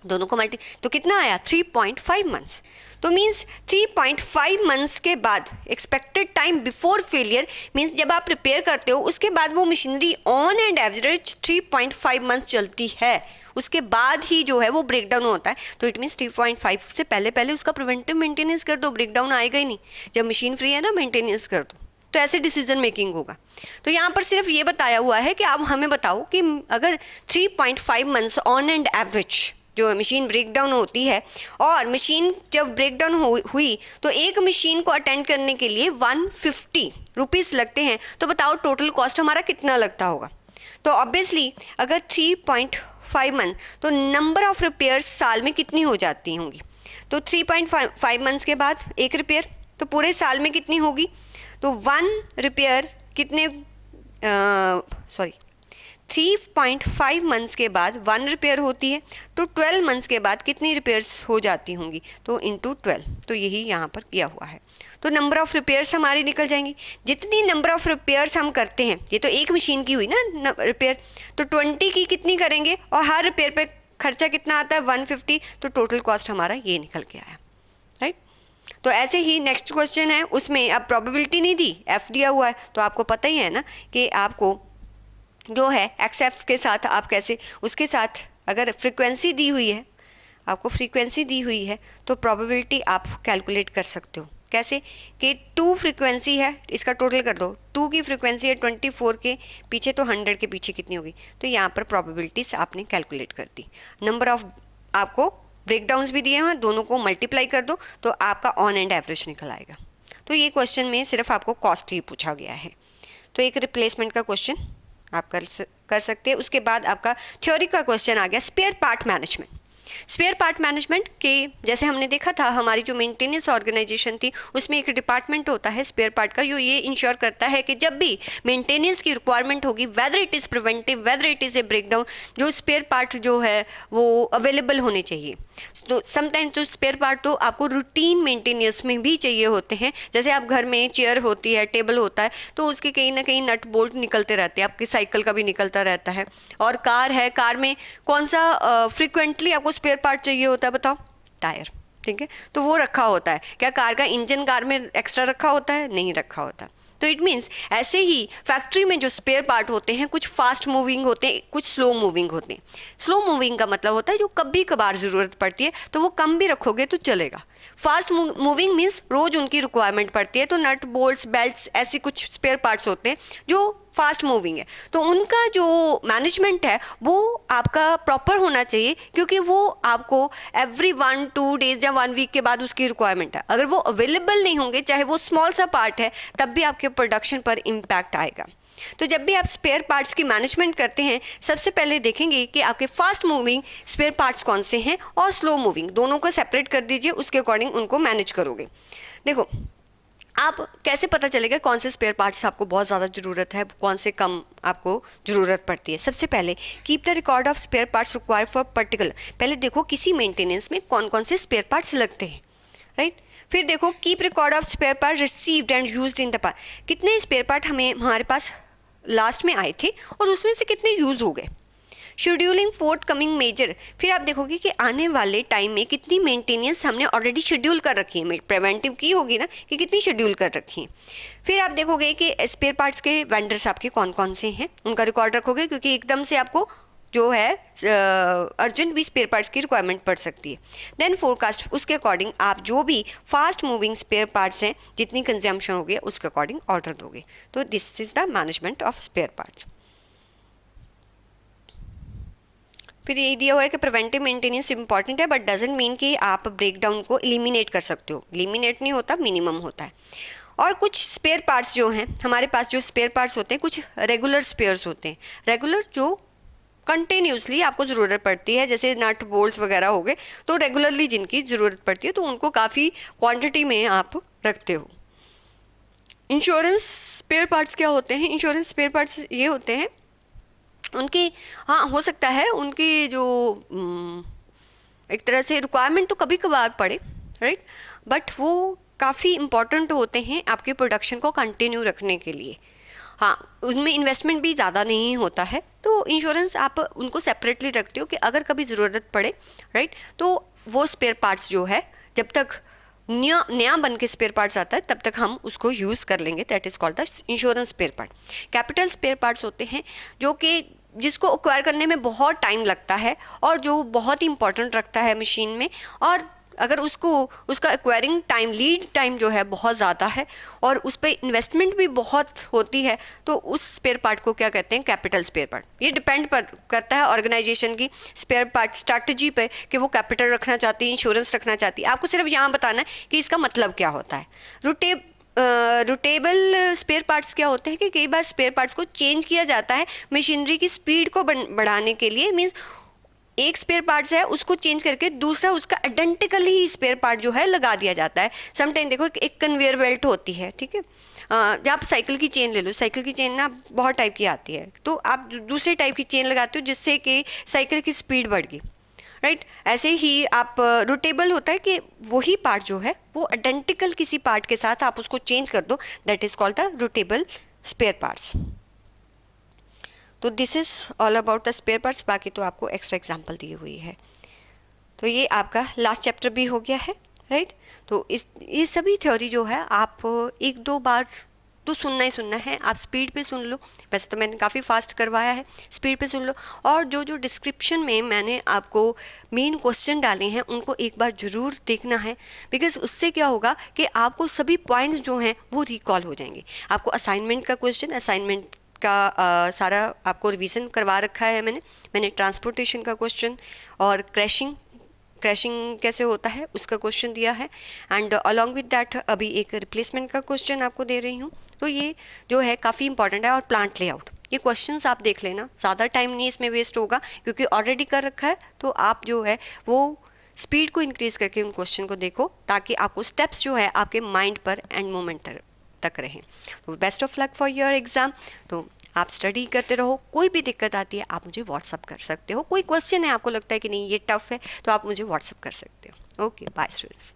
दोनों को मल्टी, तो कितना आया 3.5 मंथ्स। तो मीन्स 3.5 मंथ्स के बाद expected time before failure, means जब आप रिपेयर करते हो उसके बाद वो machinery on and average 3.5 months चलती है, उसके बाद ही जो है वो ब्रेक डाउन होता है। तो इट मीन्स 3.5 से पहले पहले उसका प्रिवेंटिव मेंटेनेंस कर दो, ब्रेक डाउन आएगा ही नहीं। जब मशीन फ्री है ना, मेंटेनेंस कर दो, तो ऐसे डिसीजन मेकिंग होगा। तो यहाँ पर सिर्फ ये बताया हुआ है कि आप हमें बताओ कि अगर 3.5 मंथ्स ऑन एंड एवरेज जो मशीन ब्रेक डाउन होती है, और मशीन जब ब्रेक डाउन हुई तो एक मशीन को अटेंड करने के लिए 150 रुपीज़ लगते हैं, तो बताओ टोटल कॉस्ट हमारा कितना लगता होगा। तो ऑब्वियसली अगर 3.5 मंथ, तो नंबर ऑफ रिपेयर्स साल में कितनी हो जाती होंगी, तो 3.5 मंथ्स के बाद एक रिपेयर, तो पूरे साल में कितनी होगी, तो 1 रिपेयर कितने 3.5 मंथ्स के बाद 1 रिपेयर होती है, तो 12 मंथ्स के बाद कितनी रिपेयर्स हो जाती होंगी, तो इंटू 12, तो यही यहाँ पर किया हुआ है। तो नंबर ऑफ़ रिपेयर्स हमारी निकल जाएंगी। जितनी नंबर ऑफ़ रिपेयर्स हम करते हैं, ये तो एक मशीन की हुई ना रिपेयर, तो 20 की कितनी करेंगे, और हर रिपेयर पे खर्चा कितना आता है 150, तो टोटल कॉस्ट हमारा ये निकल के आया, राइट। तो ऐसे ही नेक्स्ट क्वेश्चन है, उसमें अब प्रोबेबिलिटी नहीं दी, एफ दिया हुआ है, तो आपको पता ही है ना कि आपको जो है एक्स एफ के साथ आप कैसे, उसके साथ अगर फ्रीक्वेंसी दी हुई है, आपको फ्रीक्वेंसी दी हुई है, तो प्रोबेबिलिटी आप कैलकुलेट कर सकते हो। कैसे कि 2 फ्रीक्वेंसी है, इसका टोटल कर दो, 2 की फ्रीक्वेंसी है 24 के पीछे, तो 100 के पीछे कितनी होगी, तो यहाँ पर प्रोबेबिलिटीज आपने कैलकुलेट कर दी। नंबर ऑफ आपको ब्रेकडाउन्स भी दिए हैं, दोनों को मल्टीप्लाई कर दो तो आपका ऑन एंड एवरेज निकल आएगा। तो ये क्वेश्चन में सिर्फ आपको कॉस्ट ही पूछा गया है, तो एक रिप्लेसमेंट का क्वेश्चन आप कर सकते हैं। उसके बाद आपका थ्योरी का क्वेश्चन आ गया spare part management. Spare part management के जैसे हमने देखा था, हमारी जो मेंटेनेंस ऑर्गेनाइजेशन थी उसमें एक डिपार्टमेंट होता है स्पेयर पार्ट का, जो ये इंश्योर करता है कि जब भी मेंटेनेंस की रिक्वायरमेंट होगी, whether it is preventive, whether it is a breakdown, जो स्पेयर पार्ट जो है वो अवेलेबल होने चाहिए। तो समटाइम तो स्पेयर पार्ट तो आपको रूटीन मेंटेनेंस में भी चाहिए होते हैं। जैसे आप घर में चेयर होती है, टेबल होता है, तो उसके कहीं ना कहीं नट बोल्ट निकलते रहते हैं, आपकी साइकिल का भी निकलता रहता है। और कार है, कार में कौन सा फ्रिक्वेंटली आपको स्पेयर पार्ट चाहिए होता है, बताओ, टायर, ठीक है, तो वो रखा होता है। क्या कार का इंजन कार में एक्स्ट्रा रखा होता है? नहीं रखा होता। तो इट मीन्स ऐसे ही फैक्ट्री में जो स्पेयर पार्ट होते हैं, कुछ फास्ट मूविंग होते हैं, कुछ स्लो मूविंग होते हैं। स्लो मूविंग का मतलब होता है जो कभी कभार ज़रूरत पड़ती है तो वो कम भी रखोगे तो चलेगा। फास्ट मूविंग मीन्स रोज़ उनकी रिक्वायरमेंट पड़ती है, तो नट बोल्ट्स बेल्ट्स ऐसे कुछ स्पेयर पार्ट्स होते हैं जो फास्ट मूविंग है, तो उनका जो मैनेजमेंट है वो आपका प्रॉपर होना चाहिए, क्योंकि वो आपको एवरी 1-2 डेज या 1 वीक के बाद उसकी रिक्वायरमेंट है। अगर वो अवेलेबल नहीं होंगे, चाहे वो स्मॉल सा पार्ट है, तब भी आपके प्रोडक्शन पर इम्पैक्ट आएगा। तो जब भी आप स्पेयर पार्ट्स की मैनेजमेंट करते हैं, सबसे पहले देखेंगे कि आपके फास्ट मूविंग स्पेयर पार्ट्स कौन से हैं और स्लो मूविंग, दोनों को सेपरेट कर दीजिए, उसके अकॉर्डिंग उनको मैनेज करोगे। देखो, आप कैसे पता चलेगा कौन से स्पेयर पार्ट्स आपको बहुत ज़्यादा ज़रूरत है, कौन से कम आपको ज़रूरत पड़ती है। सबसे पहले keep the record of spare parts required for particular, पहले देखो किसी मेंटेनेंस में कौन कौन से स्पेयर पार्ट्स लगते हैं, राइट। फिर देखो keep record of spare part received and used in the past, कितने स्पेयर पार्ट हमारे पास लास्ट में आए थे और उसमें से कितने यूज़ हो गए। शेड्यूलिंग फोर्थ कमिंग मेजर, फिर आप देखोगे कि आने वाले टाइम में कितनी मेंटेनेंस हमने ऑलरेडी शेड्यूल कर रखी है, प्रिवेंटिव की होगी ना कि कितनी शेड्यूल कर रखी है। फिर आप देखोगे कि स्पेयर पार्ट्स के वेंडर्स आपके कौन कौन से हैं, उनका रिकॉर्ड रखोगे, क्योंकि एकदम से आपको जो है अर्जेंट भी स्पेयर पार्ट्स की रिक्वायरमेंट पड़ सकती है। देन फोरकास्ट, उसके अकॉर्डिंग आप जो भी फास्ट मूविंग स्पेयर पार्ट्स हैं, जितनी कंजम्पशन होगी उसके अकॉर्डिंग ऑर्डर दोगे। तो this is the management of spare parts. फिर यही दिया हुआ है कि प्रिवेंटिव मेंटेनेंस इंपॉर्टेंट है, बट डजंट मीन कि आप ब्रेकडाउन को एलिमिनेट कर सकते हो। एलिमिनेट नहीं होता, मिनिमम होता है। और कुछ स्पेयर पार्ट्स जो हैं हमारे पास, जो स्पेयर पार्ट्स होते हैं, कुछ रेगुलर स्पेयर्स होते हैं। रेगुलर जो कंटिन्यूसली आपको ज़रूरत पड़ती है, जैसे नट बोल्ट्स वगैरह हो गए, तो रेगुलरली जिनकी ज़रूरत पड़ती है तो उनको काफ़ी क्वांटिटी में आप रखते हो। इंश्योरेंस स्पेयर पार्ट्स क्या होते हैं? इंश्योरेंस स्पेयर पार्ट्स ये होते हैं उनकी, हाँ हो सकता है उनकी जो एक तरह से रिक्वायरमेंट तो कभी कभार पड़े, राइट, बट वो काफ़ी इम्पॉर्टेंट होते हैं आपके प्रोडक्शन को कंटिन्यू रखने के लिए। हाँ, उनमें इन्वेस्टमेंट भी ज़्यादा नहीं होता है, तो इंश्योरेंस आप उनको सेपरेटली रखते हो कि अगर कभी ज़रूरत पड़े, राइट, तो वो स्पेयर पार्ट्स जो है जब तक नया नया बन के स्पेयर पार्ट्स आता है तब तक हम उसको यूज़ कर लेंगे, that is called the insurance spare part. Capital spare parts होते हैं जो कि जिसको एक्वायर करने में बहुत टाइम लगता है और जो बहुत ही इंपॉर्टेंट रखता है मशीन में, और अगर उसका एक्वायरिंग टाइम, लीड टाइम जो है बहुत ज़्यादा है और उस पर इन्वेस्टमेंट भी बहुत होती है, तो उस स्पेयर पार्ट को क्या कहते हैं? Capital spare part. ये डिपेंड करता है ऑर्गेनाइजेशन की स्पेयर पार्ट स्ट्रैटेजी पे कि वो कैपिटल रखना चाहती है, इंश्योरेंस रखना चाहती है। आपको सिर्फ यहाँ बताना है कि इसका मतलब क्या होता है। रोटेबल स्पेयर पार्ट्स क्या होते हैं कि कई बार स्पेयर पार्ट्स को चेंज किया जाता है मशीनरी की स्पीड को बढ़ाने के लिए। मीन्स एक स्पेयर पार्ट्स है उसको चेंज करके दूसरा उसका आइडेंटिकल ही स्पेयर पार्ट जो है लगा दिया जाता है। समटाइम देखो एक कन्वेयर बेल्ट होती है, ठीक है, जब आप साइकिल की चेन ले लो, साइकिल की चेन ना बहुत टाइप की आती है, तो आप दूसरे टाइप की चेन लगाते हो जिससे कि साइकिल की स्पीड बढ़ गई, राइट। ऐसे ही आप रोटेबल होता है कि वही पार्ट जो है वो आइडेंटिकल किसी पार्ट के साथ आप उसको चेंज कर दो, that is called the rotable spare parts. तो this is all about the spare parts. बाकी तो आपको एक्स्ट्रा एग्जांपल दी हुई है। तो ये आपका लास्ट चैप्टर भी हो गया है, राइट। तो ये सभी थ्योरी जो है आप एक दो बार तो सुनना ही सुनना है, आप स्पीड पे सुन लो। वैसे तो मैंने काफ़ी फास्ट करवाया है, स्पीड पे सुन लो। और जो जो डिस्क्रिप्शन में मैंने आपको मेन क्वेश्चन डाले हैं उनको एक बार ज़रूर देखना है, बिकॉज उससे क्या होगा कि आपको सभी पॉइंट्स जो हैं वो रिकॉल हो जाएंगे। आपको असाइनमेंट का क्वेश्चन, असाइनमेंट का सारा आपको रिवीजन करवा रखा है मैंने ट्रांसपोर्टेशन का क्वेश्चन और क्रैशिंग कैसे होता है उसका क्वेश्चन दिया है, एंड अलॉन्ग विद दैट अभी एक रिप्लेसमेंट का क्वेश्चन आपको दे रही हूँ। तो ये जो है काफ़ी इंपॉर्टेंट है। और प्लांट लेआउट, ये क्वेश्चंस आप देख लेना, ज़्यादा टाइम नहीं इसमें वेस्ट होगा क्योंकि ऑलरेडी कर रखा है। तो आप जो है वो स्पीड को इंक्रीज़ करके उन क्वेश्चन को देखो ताकि आपको स्टेप्स जो है आपके माइंड पर एंड मोमेंट तक रहें। तो best of luck for your exam. तो आप स्टडी करते रहो, कोई भी दिक्कत आती है आप मुझे व्हाट्सअप कर सकते हो, कोई क्वेश्चन है आपको लगता है कि नहीं ये टफ है तो आप मुझे व्हाट्सअप कर सकते हो। Okay, bye students.